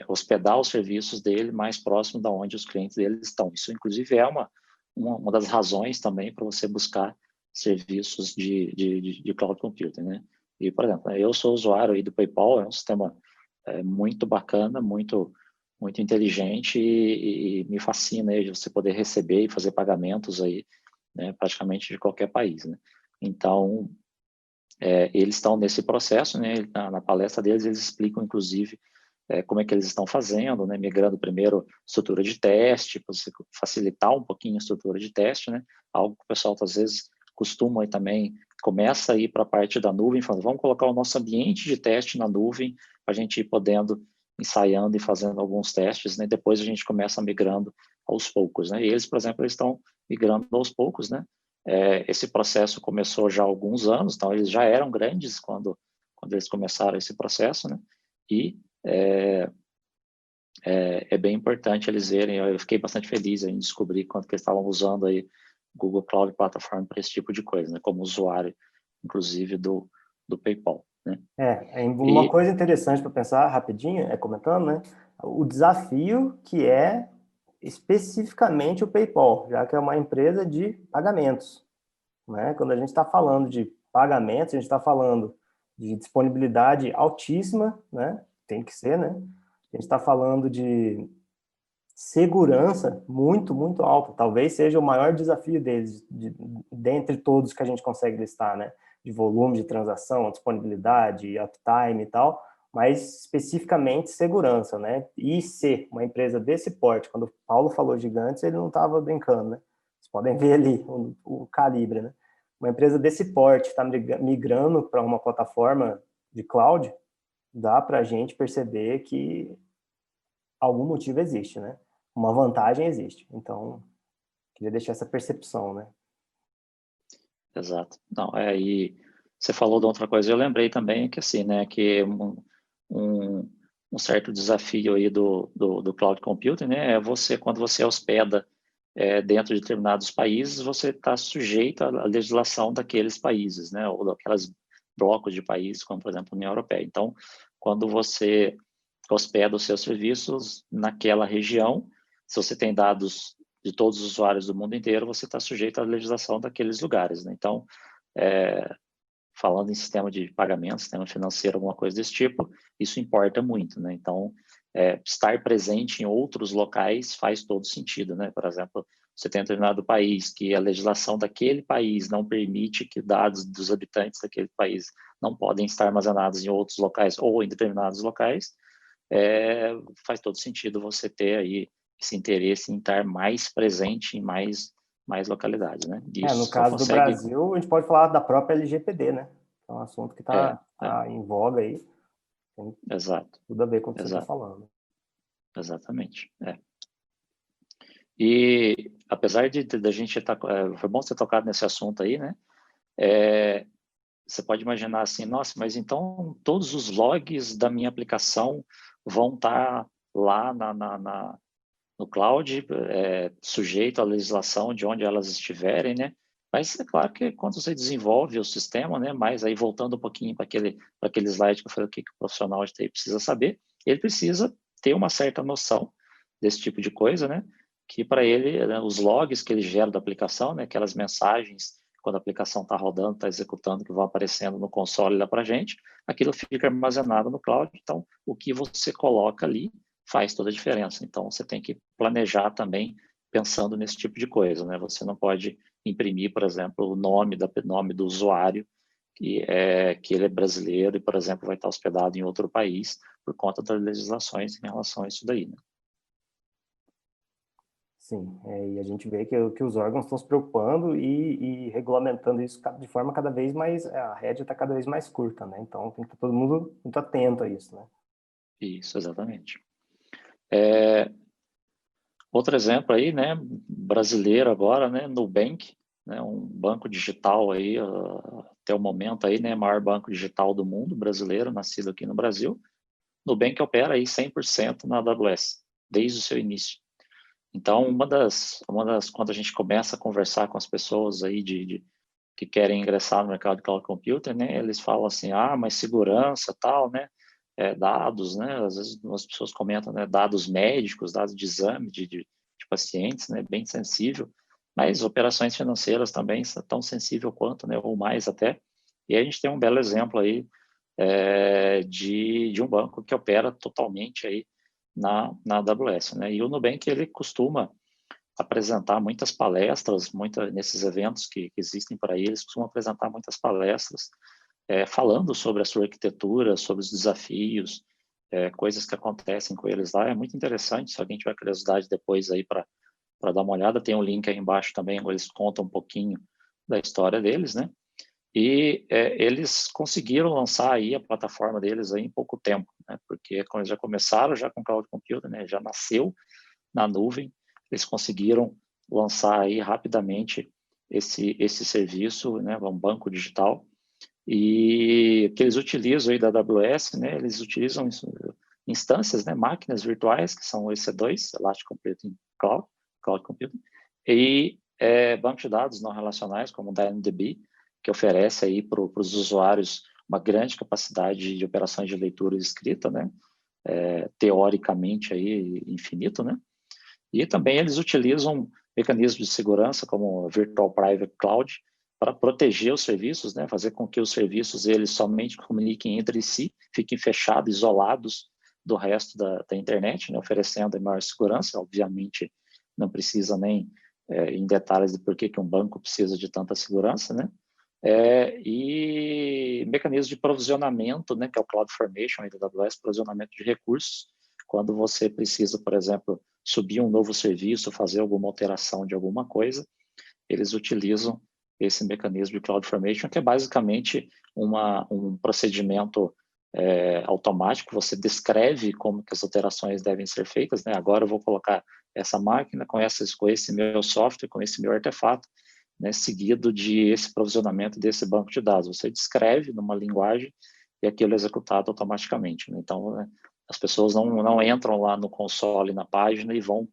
hospedar os serviços dele mais próximo da onde os clientes deles estão. Isso, inclusive, é uma das razões também para você buscar serviços de cloud computing, né? E, por exemplo, eu sou usuário aí do PayPal, é um sistema muito bacana, muito inteligente e me fascina aí de você poder receber e fazer pagamentos aí, né, praticamente de qualquer país, né? Então, eles estão nesse processo, né? Na palestra deles, eles explicam, inclusive, como é que eles estão fazendo, né? Migrando primeiro estrutura de teste, para você facilitar um pouquinho a estrutura de teste, né? Algo que o pessoal, às vezes, costuma e também começa a ir para a parte da nuvem, falando, vamos colocar o nosso ambiente de teste na nuvem, para a gente ir podendo, ensaiando e fazendo alguns testes, né? Depois a gente começa migrando aos poucos, né? E eles, por exemplo, eles estão migrando aos poucos, né? Esse processo começou já há alguns anos, então eles já eram grandes quando eles começaram esse processo, né? E é bem importante eles verem. Eu fiquei bastante feliz em descobrir quanto que eles estavam usando aí Google Cloud Platform para esse tipo de coisa, né? Como usuário, inclusive, do PayPal, né? Uma coisa interessante para pensar rapidinho, comentando, né? O desafio que é especificamente o PayPal, já que é uma empresa de pagamentos, né? Quando a gente está falando de pagamentos, a gente está falando de disponibilidade altíssima, né? Tem que ser, né? A gente está falando de segurança muito, muito alta. Talvez seja o maior desafio deles, dentre todos que a gente consegue listar, né? De volume de transação, disponibilidade, uptime e tal, mas especificamente segurança, né? E ser uma empresa desse porte, quando o Paulo falou gigantes, ele não estava brincando, né? Vocês podem ver ali o calibre, né? Uma empresa desse porte está migrando para uma plataforma de cloud, dá para a gente perceber que algum motivo existe, né? Uma vantagem existe. Então, queria deixar essa percepção, né? Exato. Não, e você falou de outra coisa, eu lembrei também que, assim, né, que um certo desafio aí do cloud computing, né, quando você hospeda dentro de determinados países, você está sujeito à legislação daqueles países, né, ou daqueles blocos de países, como, por exemplo, a União Europeia. Então, quando você hospeda os seus serviços naquela região, se você tem dados de todos os usuários do mundo inteiro, você está sujeito à legislação daqueles lugares, né? Então, falando em sistema de pagamento, sistema financeiro, alguma coisa desse tipo, isso importa muito, né? Então, estar presente em outros locais faz todo sentido, né? Por exemplo, você tem um determinado país que a legislação daquele país não permite que dados dos habitantes daquele país não podem estar armazenados em outros locais ou em determinados locais, faz todo sentido você ter aí esse interesse em estar mais presente em mais localidades, né? E No isso só caso do consegue... Brasil, a gente pode falar da própria LGPD, né? É um assunto que está em voga aí. Tem Exato. tudo a ver com o que você está Exato. falando. Exatamente. E apesar de a gente estar... foi bom você ter tocado nesse assunto aí, né? Você pode imaginar assim, nossa, mas então todos os logs da minha aplicação vão estar lá no cloud, sujeito à legislação de onde elas estiverem, né? Mas é claro que quando você desenvolve o sistema, né? Mas aí voltando um pouquinho para aquele slide que eu falei, o que o profissional de TI precisa saber, ele precisa ter uma certa noção desse tipo de coisa, né? que para ele, né, os logs que ele gera da aplicação, né, aquelas mensagens quando a aplicação está rodando, está executando, que vão aparecendo no console lá para a gente, aquilo fica armazenado no cloud. Então, o que você coloca ali faz toda a diferença. Então, você tem que planejar também pensando nesse tipo de coisa, né? Você não pode imprimir, por exemplo, o nome do usuário, que ele é brasileiro e, por exemplo, vai estar hospedado em outro país por conta das legislações em relação a isso daí, né? Sim, e a gente vê que os órgãos estão se preocupando e regulamentando isso de forma cada vez mais, a rédea está cada vez mais curta, né? Então tem que estar todo mundo muito atento a isso, né? Isso, exatamente. Outro exemplo aí, né, brasileiro agora, né, Nubank, né, um banco digital aí, até o momento aí, né, maior banco digital do mundo, brasileiro, nascido aqui no Brasil. Nubank opera aí 100% na AWS, desde o seu início. Então, quando a gente começa a conversar com as pessoas aí que querem ingressar no mercado de cloud computing, né, eles falam assim, mas segurança, tal, né, dados, né, às vezes as pessoas comentam, né, dados médicos, dados de exame de pacientes, né, bem sensível, mas operações financeiras também são tão sensível quanto, né, ou mais até. E a gente tem um belo exemplo aí de um banco que opera totalmente aí na AWS, né? E o Nubank, ele costuma apresentar muitas palestras, nesses eventos que existem para eles, costumam apresentar muitas palestras falando sobre a sua arquitetura, sobre os desafios, coisas que acontecem com eles lá. É muito interessante, se alguém tiver curiosidade depois aí para dar uma olhada, tem um link aí embaixo também, onde eles contam um pouquinho da história deles, né? E eles conseguiram lançar aí a plataforma deles aí em pouco tempo, né? Porque quando eles já começaram já com cloud computing, né? Já nasceu na nuvem, eles conseguiram lançar aí rapidamente esse serviço, né? Um banco digital, e que eles utilizam aí da AWS, né? Eles utilizam instâncias, né? Máquinas virtuais, que são o EC2, Elastic Computing Cloud Computing, e banco de dados não relacionais, como o DynamoDB, que oferece aí para os usuários uma grande capacidade de operações de leitura e escrita, né? Teoricamente aí infinito, né? E também eles utilizam mecanismos de segurança como Virtual Private Cloud para proteger os serviços, né? Fazer com que os serviços eles somente comuniquem entre si, fiquem fechados, isolados do resto da internet, né? Oferecendo maior segurança. Obviamente, não precisa nem em detalhes de por que um banco precisa de tanta segurança, né? E mecanismo de provisionamento, né, que é o CloudFormation aí da AWS, provisionamento de recursos, quando você precisa, por exemplo, subir um novo serviço, fazer alguma alteração de alguma coisa, eles utilizam esse mecanismo de CloudFormation, que é basicamente um procedimento automático. Você descreve como que as alterações devem ser feitas, né? Agora eu vou colocar essa máquina com esse meu software, com esse meu artefato, né, seguido de esse provisionamento desse banco de dados. Você descreve numa linguagem e aquilo é executado automaticamente, né? Então, né, as pessoas não entram lá no console, na página, e vão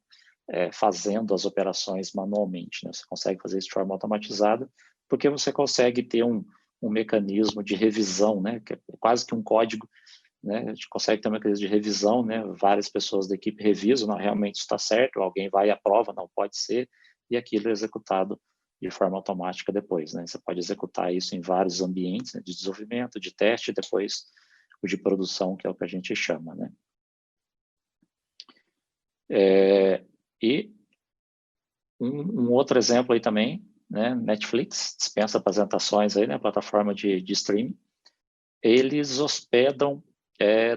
fazendo as operações manualmente, né? Você consegue fazer isso de forma automatizada, porque você consegue ter um mecanismo de revisão, né? Que é quase que um código, né? A gente consegue ter um mecanismo de revisão, né? Várias pessoas da equipe revisam, não, realmente está certo, alguém vai e aprova, não pode ser, e aquilo é executado de forma automática depois, né? Você pode executar isso em vários ambientes, né, de desenvolvimento, de teste, e depois o de produção, que é o que a gente chama, né? E um outro exemplo aí também, né? Netflix dispensa apresentações aí, né? Plataforma de streaming. Eles hospedam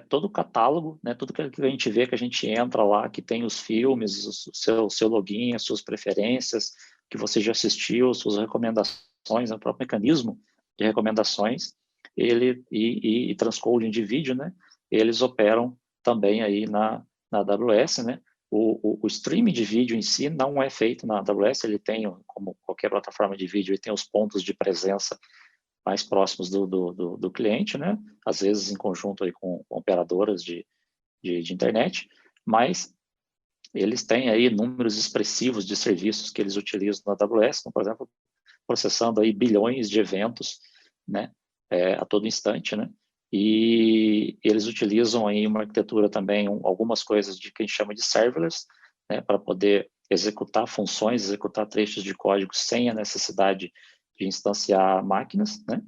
todo o catálogo, né? Tudo que a gente vê, que a gente entra lá, que tem os filmes, o seu login, as suas preferências, que você já assistiu, suas recomendações, o próprio mecanismo de recomendações, e transcoding de vídeo, né? Eles operam também aí na AWS, né? O streaming de vídeo em si não é feito na AWS, ele tem, como qualquer plataforma de vídeo, ele tem os pontos de presença mais próximos do cliente, né? Às vezes em conjunto aí com operadoras de internet, mas eles têm aí números expressivos de serviços que eles utilizam na AWS, como, por exemplo, processando aí bilhões de eventos, né? A todo instante, né? E eles utilizam aí uma arquitetura também, algumas coisas de que a gente chama de serverless, né? Para poder executar funções, executar trechos de código sem a necessidade de instanciar máquinas, né?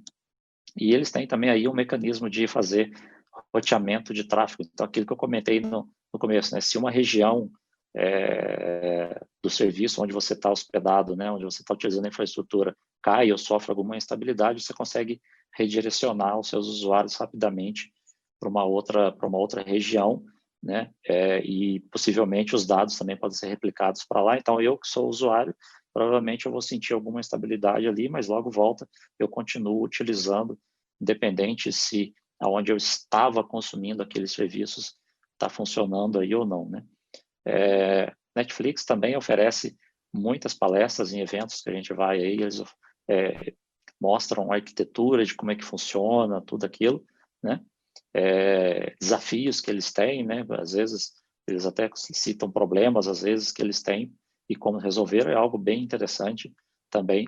E eles têm também aí um mecanismo de fazer roteamento de tráfego. Então, aquilo que eu comentei no começo, né? Se uma região do serviço onde você está hospedado, né? Onde você está utilizando a infraestrutura, cai ou sofre alguma instabilidade, você consegue redirecionar os seus usuários rapidamente para uma outra região, né? E possivelmente os dados também podem ser replicados para lá. Então, eu que sou usuário, provavelmente eu vou sentir alguma instabilidade ali, mas logo volta, eu continuo utilizando, independente se aonde eu estava consumindo aqueles serviços está funcionando aí ou não, né? Netflix também oferece muitas palestras em eventos que a gente vai aí, eles mostram a arquitetura de como é que funciona, tudo aquilo, né? Desafios que eles têm, né? Às vezes eles até citam problemas, às vezes, que eles têm e como resolver, é algo bem interessante também.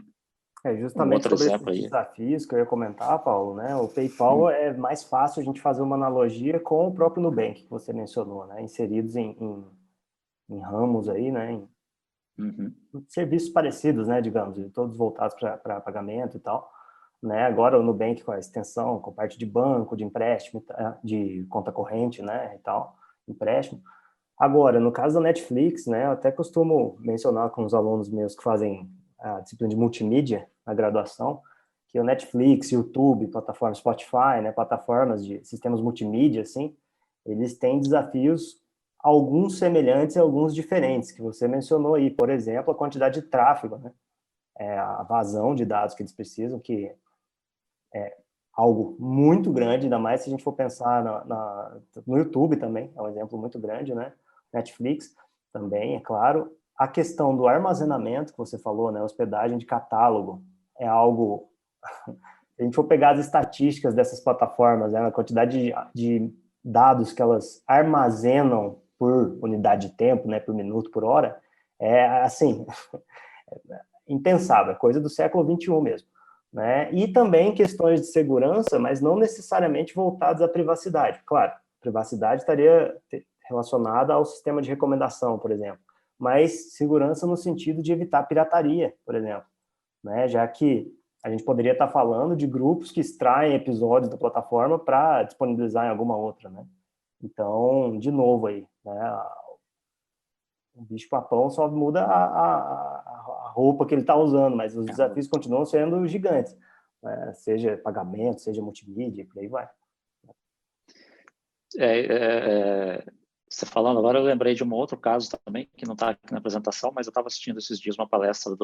Um Justamente outro sobre esses exemplo aí. desafios que eu ia comentar, Paulo, né? O PayPal é mais fácil a gente fazer uma analogia com o próprio Nubank, que você mencionou, né? Inseridos em ramos aí, né? Em serviços parecidos, né? Digamos, todos voltados para pagamento e tal. Né? Agora o Nubank com a extensão, com parte de banco, de empréstimo, de conta corrente, né? E tal, empréstimo. Agora, no caso da Netflix, né? Eu até costumo mencionar com os alunos meus que fazem a disciplina de multimídia na graduação, que o Netflix, YouTube, plataforma Spotify, né, plataformas de sistemas multimídia, assim, eles têm desafios, alguns semelhantes e alguns diferentes, que você mencionou aí, por exemplo, a quantidade de tráfego, né, a vazão de dados que eles precisam, que é algo muito grande, ainda mais se a gente for pensar no YouTube também, é um exemplo muito grande, né, Netflix também, é claro. A questão do armazenamento que você falou, né, hospedagem de catálogo, é algo. Se a gente for pegar as estatísticas dessas plataformas, né, a quantidade de dados que elas armazenam por unidade de tempo, né, por minuto, por hora, é assim, impensável, é coisa do século XXI mesmo. Né? E também questões de segurança, mas não necessariamente voltadas à privacidade. Claro, privacidade estaria relacionada ao sistema de recomendação, por exemplo, mas segurança no sentido de evitar pirataria, por exemplo, né? Já que a gente poderia estar falando de grupos que extraem episódios da plataforma para disponibilizar em alguma outra, né? Então, de novo aí, né? O bicho-papão só muda a roupa que ele está usando, mas os desafios continuam sendo gigantes, né? Seja pagamento, seja multimídia, por aí vai. Você falando agora, eu lembrei de um outro caso também, que não está aqui na apresentação, mas eu estava assistindo esses dias uma palestra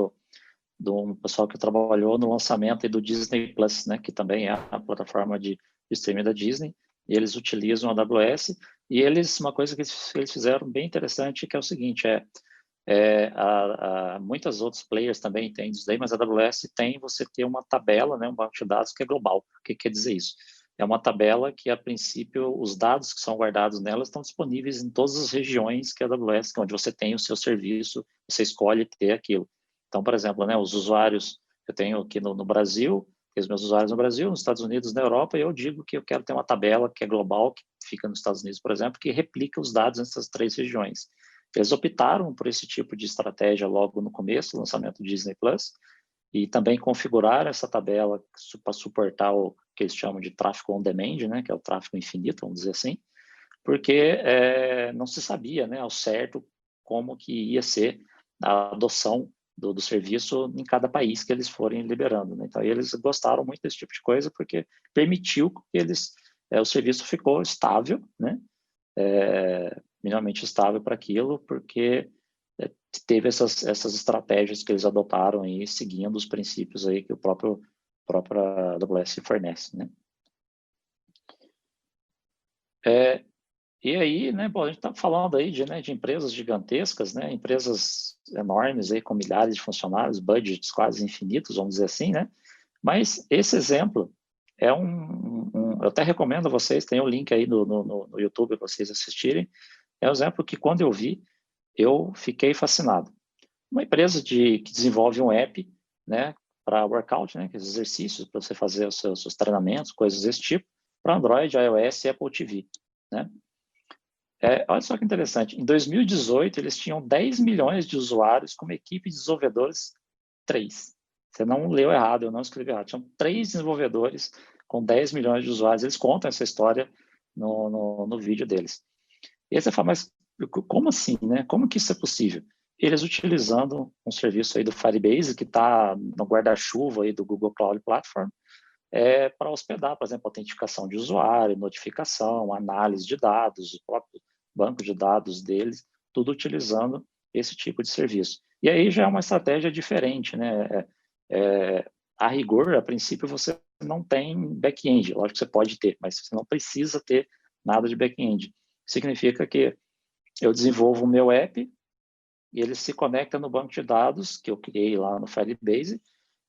de um pessoal que trabalhou no lançamento do Disney Plus, né, que também é a plataforma de streaming da Disney, e eles utilizam a AWS, e uma coisa que eles fizeram bem interessante, que é o seguinte, muitos outros players também têm isso daí, mas a AWS tem você ter uma tabela, né, um banco de dados que é global. O que quer dizer isso? É uma tabela que, a princípio, os dados que são guardados nela estão disponíveis em todas as regiões que a AWS, onde você tem o seu serviço, você escolhe ter aquilo. Então, por exemplo, né, os usuários, eu tenho aqui no Brasil, tenho os meus usuários no Brasil, nos Estados Unidos, na Europa, e eu digo que eu quero ter uma tabela que é global, que fica nos Estados Unidos, por exemplo, que replica os dados nessas 3 regiões. Eles optaram por esse tipo de estratégia logo no começo do lançamento do Disney Plus, e também configuraram essa tabela para suportar o que eles chamam de tráfego on demand, né, que é o tráfego infinito, vamos dizer assim, porque não se sabia, né, ao certo como que ia ser a adoção do serviço em cada país que eles forem liberando, né? Então, eles gostaram muito desse tipo de coisa porque permitiu que o serviço ficou estável, né? Minimamente estável para aquilo, porque teve essas estratégias que eles adotaram aí, seguindo os princípios aí que o próprio AWS fornece, né? E aí, né, bom, a gente está falando aí de empresas gigantescas, né, empresas enormes aí com milhares de funcionários, budgets quase infinitos, vamos dizer assim, né? Mas esse exemplo é eu até recomendo a vocês, tem um link aí no YouTube para vocês assistirem. É um exemplo que, quando eu vi, eu fiquei fascinado. Uma empresa que desenvolve um app, né, para workout, né, exercícios para você fazer os seus treinamentos, coisas desse tipo, para Android, iOS e Apple TV, né? Olha só que interessante, em 2018 eles tinham 10 milhões de usuários com uma equipe de desenvolvedores 3. Você não leu errado, eu não escrevi errado. Tinham 3 desenvolvedores com 10 milhões de usuários. Eles contam essa história no vídeo deles. E aí você fala, mas como assim, né? Como que isso é possível? Eles utilizando um serviço aí do Firebase, que está no guarda-chuva aí do Google Cloud Platform, para hospedar, por exemplo, autenticação de usuário, notificação, análise de dados, o próprio banco de dados deles, tudo utilizando esse tipo de serviço. E aí já é uma estratégia diferente, né? A rigor, a princípio, você não tem back-end, lógico que você pode ter, mas você não precisa ter nada de back-end. Significa que eu desenvolvo o meu app e ele se conecta no banco de dados que eu criei lá no Firebase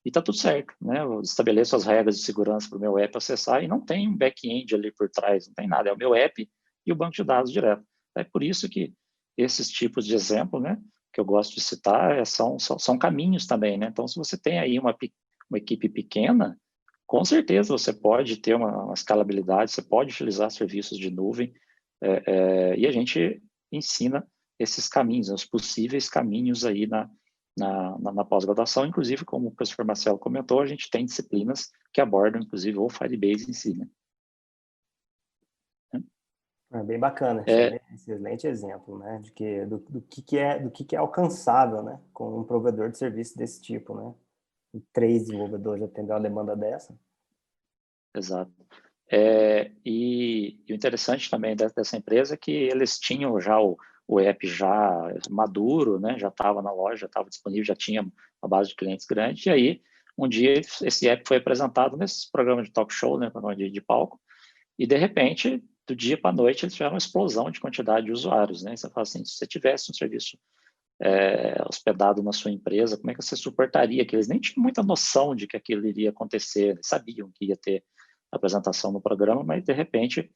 e está tudo certo, né? Eu estabeleço as regras de segurança para o meu app acessar e não tem um back-end ali por trás, não tem nada, é o meu app e o banco de dados direto. É por isso que esses tipos de exemplo, né, que eu gosto de citar, são caminhos também, né? Então, se você tem aí uma equipe pequena, com certeza você pode ter uma escalabilidade, você pode utilizar serviços de nuvem, e a gente ensina esses caminhos, os possíveis caminhos aí na pós-graduação, inclusive, como o professor Marcelo comentou, a gente tem disciplinas que abordam, inclusive, o Firebase em si, né? É bem bacana, excelente exemplo, né, do que é alcançável, né, com um provedor de serviço desse tipo, né, e 3 desenvolvedores atender uma demanda dessa. Exato. E o interessante também dessa empresa é que eles tinham já o app já maduro, né, já estava na loja, já estava disponível, já tinha uma base de clientes grande, e aí um dia esse app foi apresentado nesses programas de talk show, né, programa de palco, e de repente, do dia para a noite, eles tiveram uma explosão de quantidade de usuários, né? Você fala assim, se você tivesse um serviço hospedado na sua empresa, como é que você suportaria? Que eles nem tinham muita noção de que aquilo iria acontecer, né? Sabiam que ia ter apresentação no programa, mas de repente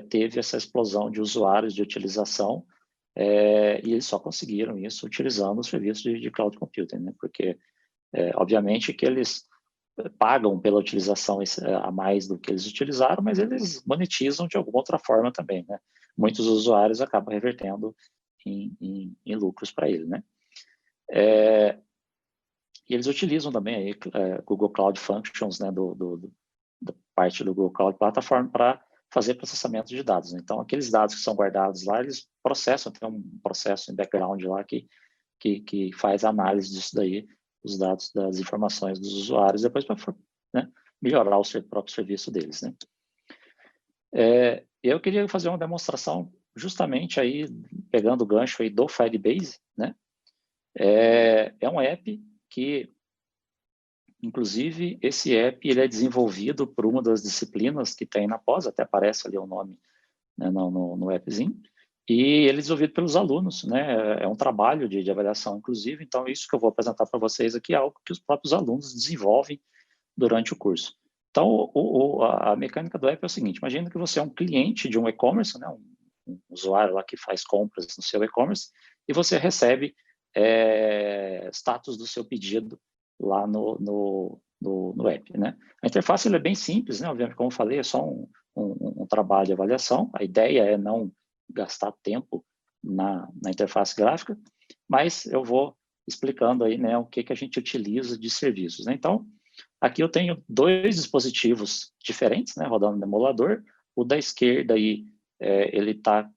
teve essa explosão de usuários de utilização e eles só conseguiram isso utilizando o serviço de cloud computing, né? Porque obviamente que eles pagam pela utilização a mais do que eles utilizaram, mas eles monetizam de alguma outra forma também, né? Muitos usuários acabam revertendo em lucros para ele, né? E eles utilizam também aí, Google Cloud Functions, né, da parte do Google Cloud Platform para fazer processamento de dados, né? Então, aqueles dados que são guardados lá, eles processam, tem um processo em background lá que faz a análise disso daí, os dados das informações dos usuários, depois para, né, melhorar o próprio serviço deles, né? Eu queria fazer uma demonstração justamente aí, pegando o gancho aí do Firebase, né? É um app que, inclusive, esse app ele é desenvolvido por uma das disciplinas que tem na pós, até aparece ali o nome, né, no appzinho, e ele é desenvolvido pelos alunos, né? É um trabalho de avaliação, inclusive, então isso que eu vou apresentar para vocês aqui é algo que os próprios alunos desenvolvem durante o curso. Então, a mecânica do app é o seguinte, imagina que você é um cliente de um e-commerce, né? Um usuário lá que faz compras no seu e-commerce, e você recebe status do seu pedido lá no app, né? A interface é bem simples, né? Obviamente, como eu falei, é só um trabalho de avaliação. A ideia é não gastar tempo na interface gráfica, mas eu vou explicando aí, né, o que a gente utiliza de serviços, né? Então, aqui eu tenho 2 dispositivos diferentes, né, rodando no emulador. O da esquerda aí, ele está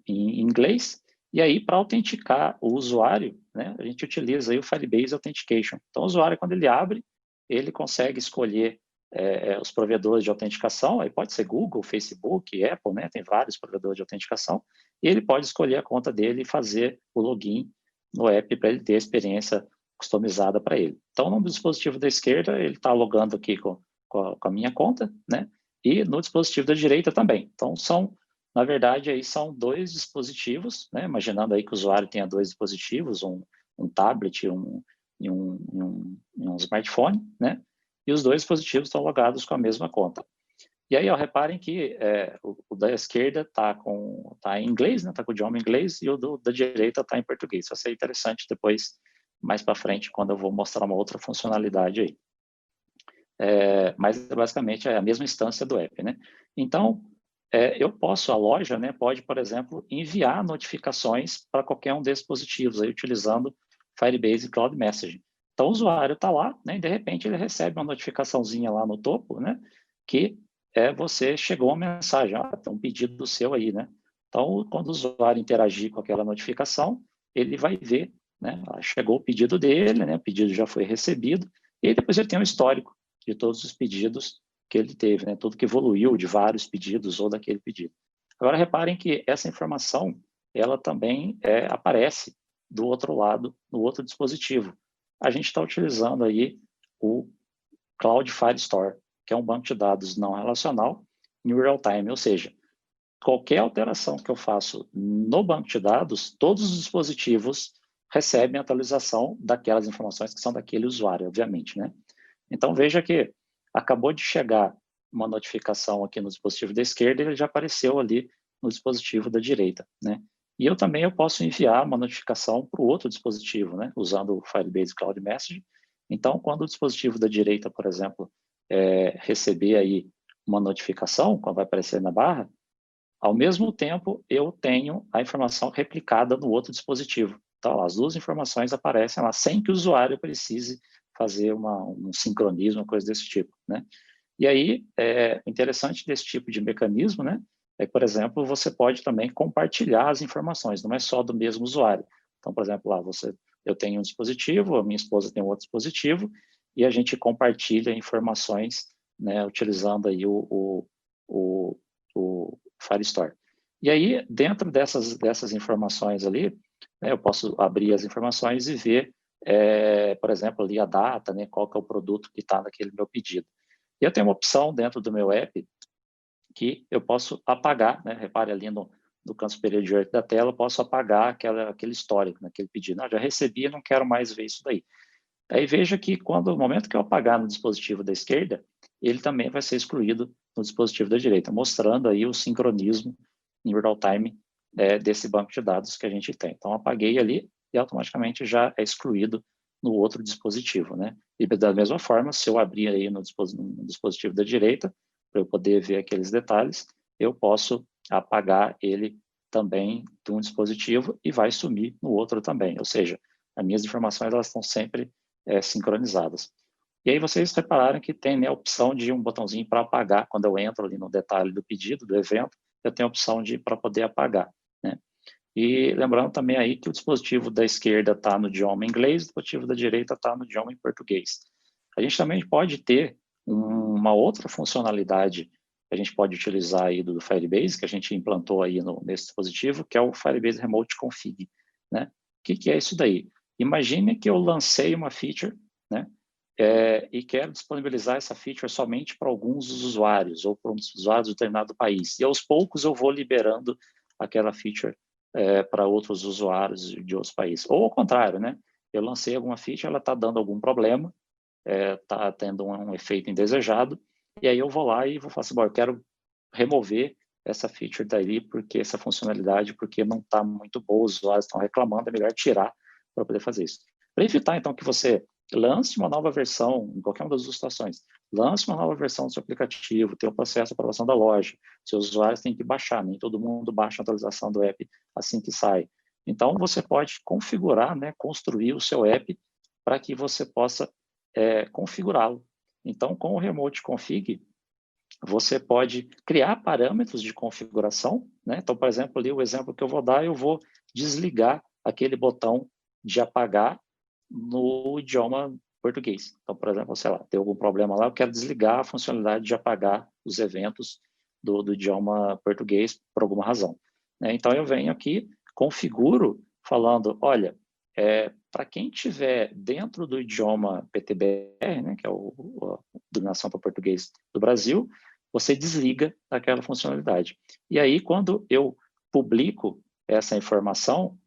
em inglês, e aí para autenticar o usuário, né, a gente utiliza aí o Firebase Authentication. Então, o usuário, quando ele abre, ele consegue escolher os provedores de autenticação, aí pode ser Google, Facebook, Apple, né, tem vários provedores de autenticação, e ele pode escolher a conta dele e fazer o login no app para ele ter a experiência customizada para ele. Então, no dispositivo da esquerda, ele está logando aqui com a minha conta, né, e no dispositivo da direita também. Então, na verdade, aí são 2 dispositivos, né, imaginando aí que o usuário tenha 2 dispositivos, um tablet e um smartphone, né, e os 2 dispositivos estão logados com a mesma conta. E aí, ó, reparem que o da esquerda está em inglês, né? Está com o idioma inglês, e o da direita está em português. Isso vai ser interessante depois, mais para frente, quando eu vou mostrar uma outra funcionalidade aí. Mas, basicamente, é a mesma instância do app, né? Então, eu posso, a loja, né, pode, por exemplo, enviar notificações para qualquer um desses dispositivos, aí, utilizando Firebase Cloud Messaging. Então, o usuário está lá, né, e de repente ele recebe uma notificaçãozinha lá no topo, né, que você chegou uma mensagem, tem um pedido seu aí, né? Então, quando o usuário interagir com aquela notificação, ele vai ver, né, chegou o pedido dele, né, o pedido já foi recebido, e aí depois ele tem um histórico de todos os pedidos que ele teve, né? Tudo que evoluiu de vários pedidos ou daquele pedido. Agora, reparem que essa informação, ela também aparece do outro lado, no outro dispositivo. A gente está utilizando aí o Cloud Firestore, que é um banco de dados não relacional em real time, ou seja, qualquer alteração que eu faço no banco de dados, todos os dispositivos recebem atualização daquelas informações que são daquele usuário, obviamente, né? Então, veja que acabou de chegar uma notificação aqui no dispositivo da esquerda e ele já apareceu ali no dispositivo da direita, né? E eu posso enviar uma notificação para o outro dispositivo, né? Usando o Firebase Cloud Messaging. Então, quando o dispositivo da direita, por exemplo, receber aí uma notificação, quando vai aparecer na barra, ao mesmo tempo eu tenho a informação replicada no outro dispositivo. Então, as duas informações aparecem lá sem que o usuário precise fazer um sincronismo, uma coisa desse tipo, né? E aí, interessante desse tipo de mecanismo, né? Por exemplo, você pode também compartilhar as informações, não é só do mesmo usuário. Então, por exemplo, lá eu tenho um dispositivo, a minha esposa tem um outro dispositivo, e a gente compartilha informações, né, utilizando aí o Firestore. E aí, dentro dessas informações ali, né, eu posso abrir as informações e ver, por exemplo, ali a data, né, qual que é o produto que está naquele meu pedido. E eu tenho uma opção dentro do meu app que eu posso apagar, né? Repare ali no canto superior direito da tela, eu posso apagar aquele histórico, naquele pedido. Já recebi, não quero mais ver isso daí. Aí veja que no momento que eu apagar no dispositivo da esquerda, ele também vai ser excluído no dispositivo da direita, mostrando aí o sincronismo em real time desse banco de dados que a gente tem. Então, apaguei ali e automaticamente já é excluído no outro dispositivo, né? E da mesma forma, se eu abrir aí no dispositivo da direita, para eu poder ver aqueles detalhes, eu posso apagar ele também de um dispositivo e vai sumir no outro também. Ou seja, as minhas informações elas estão sempre sincronizadas. E aí vocês repararam que tem, né, a opção de um botãozinho para apagar. Quando eu entro ali no detalhe do pedido, do evento, eu tenho a opção para poder apagar, né? E lembrando também aí que o dispositivo da esquerda está no idioma inglês, o dispositivo da direita está no idioma em português. A gente também pode ter uma outra funcionalidade que a gente pode utilizar aí do Firebase, que a gente implantou aí nesse dispositivo, que é o Firebase Remote Config, né? O que é isso daí? Imagine que eu lancei uma feature, né? E quero disponibilizar essa feature somente para alguns usuários ou para um usuários de determinado país. E aos poucos eu vou liberando aquela feature para outros usuários de outros países. Ou ao contrário, né? Eu lancei alguma feature, ela está dando algum problema, está tendo um efeito indesejado, e aí eu vou lá e vou falar assim, bom, eu quero remover essa feature daí, porque essa funcionalidade, porque não está muito boa, os usuários estão reclamando, é melhor tirar para poder fazer isso. Para evitar, então, que você lance uma nova versão, em qualquer uma das duas situações, lance uma nova versão do seu aplicativo, tem o processo de aprovação da loja, seus usuários têm que baixar, nem todo mundo baixa a atualização do app assim que sai. Então, você pode configurar, né, construir o seu app para que você possa configurá-lo. Então, com o Remote Config, você pode criar parâmetros de configuração, né? Então, por exemplo, ali o exemplo que eu vou dar, eu vou desligar aquele botão de apagar no idioma português. Então, por exemplo, sei lá, tem algum problema lá, eu quero desligar a funcionalidade de apagar os eventos do idioma português por alguma razão, né? Então, eu venho aqui, configuro, falando, olha, para quem estiver dentro do idioma PTBR, né, que é a dominação para português do Brasil, você desliga aquela funcionalidade. E aí, quando eu publico essa informação,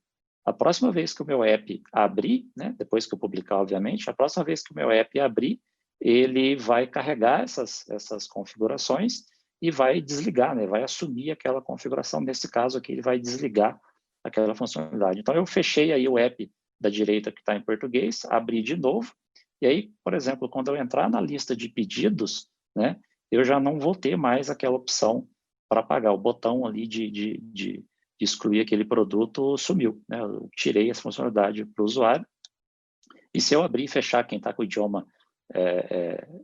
a próxima vez que o meu app abrir, né, depois que eu publicar, obviamente, a próxima vez que o meu app abrir, ele vai carregar essas configurações e vai desligar, né, vai assumir aquela configuração. Nesse caso aqui, ele vai desligar aquela funcionalidade. Então, eu fechei aí o app da direita que está em português, abri de novo, e aí, por exemplo, quando eu entrar na lista de pedidos, né, eu já não vou ter mais aquela opção para apagar. O botão ali de excluir aquele produto sumiu, né? Eu tirei essa funcionalidade para o usuário. E se eu abrir e fechar quem está com o idioma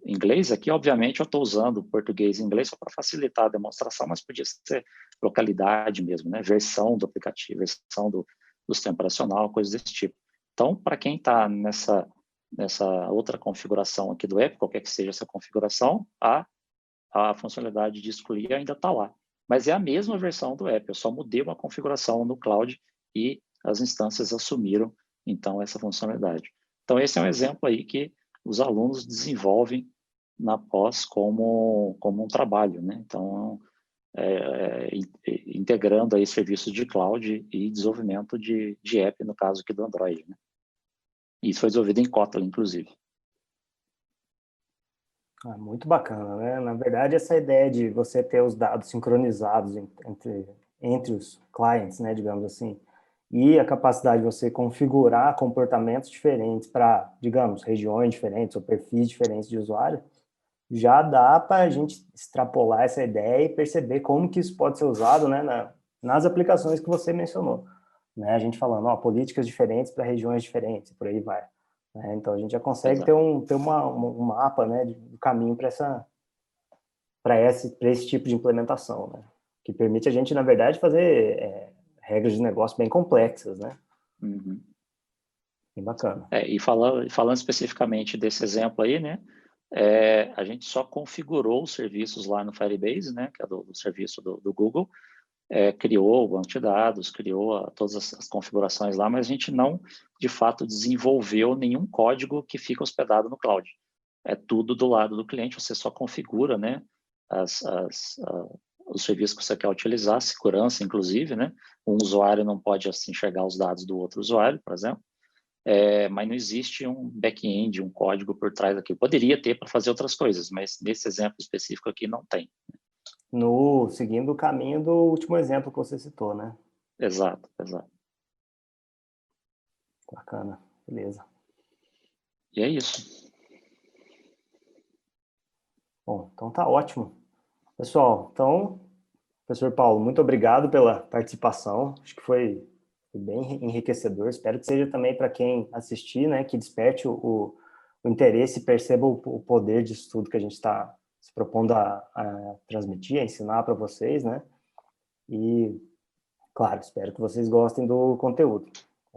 inglês aqui, obviamente eu estou usando português e inglês só para facilitar a demonstração, mas podia ser localidade mesmo, né? Versão do aplicativo, versão do sistema operacional, coisas desse tipo. Então, para quem está nessa outra configuração aqui do app, qualquer que seja essa configuração, a funcionalidade de excluir ainda está lá. Mas é a mesma versão do app, eu só mudei uma configuração no cloud e as instâncias assumiram, então, essa funcionalidade. Então, esse é um exemplo aí que os alunos desenvolvem na pós como um trabalho, né? Então, integrando aí serviços de cloud e desenvolvimento de app, no caso aqui do Android, né? E isso foi desenvolvido em Kotlin, inclusive. Muito bacana, né? Na verdade, essa ideia de você ter os dados sincronizados entre os clients, né, digamos assim, e a capacidade de você configurar comportamentos diferentes para, digamos, regiões diferentes ou perfis diferentes de usuário, já dá para a gente extrapolar essa ideia e perceber como que isso pode ser usado, né, nas aplicações que você mencionou. Né? A gente falando, políticas diferentes para regiões diferentes, por aí vai. Né? Então, a gente já consegue ter um mapa, né, do caminho para esse tipo de implementação, né? Que permite a gente, na verdade, fazer regras de negócio bem complexas, né? Uhum. Bem bacana. E falando especificamente desse exemplo aí, né? A gente só configurou os serviços lá no Firebase, né? Que é do serviço do Google, criou o banco de dados, criou todas as configurações lá, mas a gente não, de fato, desenvolveu nenhum código que fica hospedado no cloud. É tudo do lado do cliente, você só configura, né? Os serviços que você quer utilizar, segurança, inclusive, né? Um usuário não pode assim, enxergar os dados do outro usuário, por exemplo, mas não existe um back-end, um código por trás daquilo. Poderia ter para fazer outras coisas, mas nesse exemplo específico aqui não tem. Seguindo o caminho do último exemplo que você citou, né? Exato. Bacana, beleza. E é isso. Bom, então tá ótimo. Pessoal, então, professor Paulo, muito obrigado pela participação. Acho que foi bem enriquecedor. Espero que seja também para quem assistir, né, que desperte o interesse e perceba o poder de estudo que a gente está se propondo a transmitir, a ensinar para vocês, né? E, claro, espero que vocês gostem do conteúdo.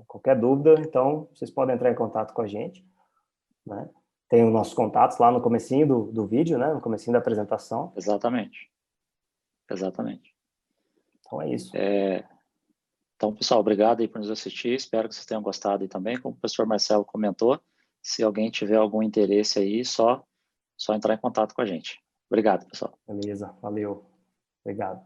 Qualquer dúvida, então, vocês podem entrar em contato com a gente, né? Tem os nossos contatos lá no comecinho do vídeo, né? No comecinho da apresentação. Exatamente. Então é isso. Então, pessoal, obrigado aí por nos assistir. Espero que vocês tenham gostado aí também. Como o professor Marcelo comentou, se alguém tiver algum interesse aí, só entrar em contato com a gente. Obrigado, pessoal. Beleza, valeu. Obrigado.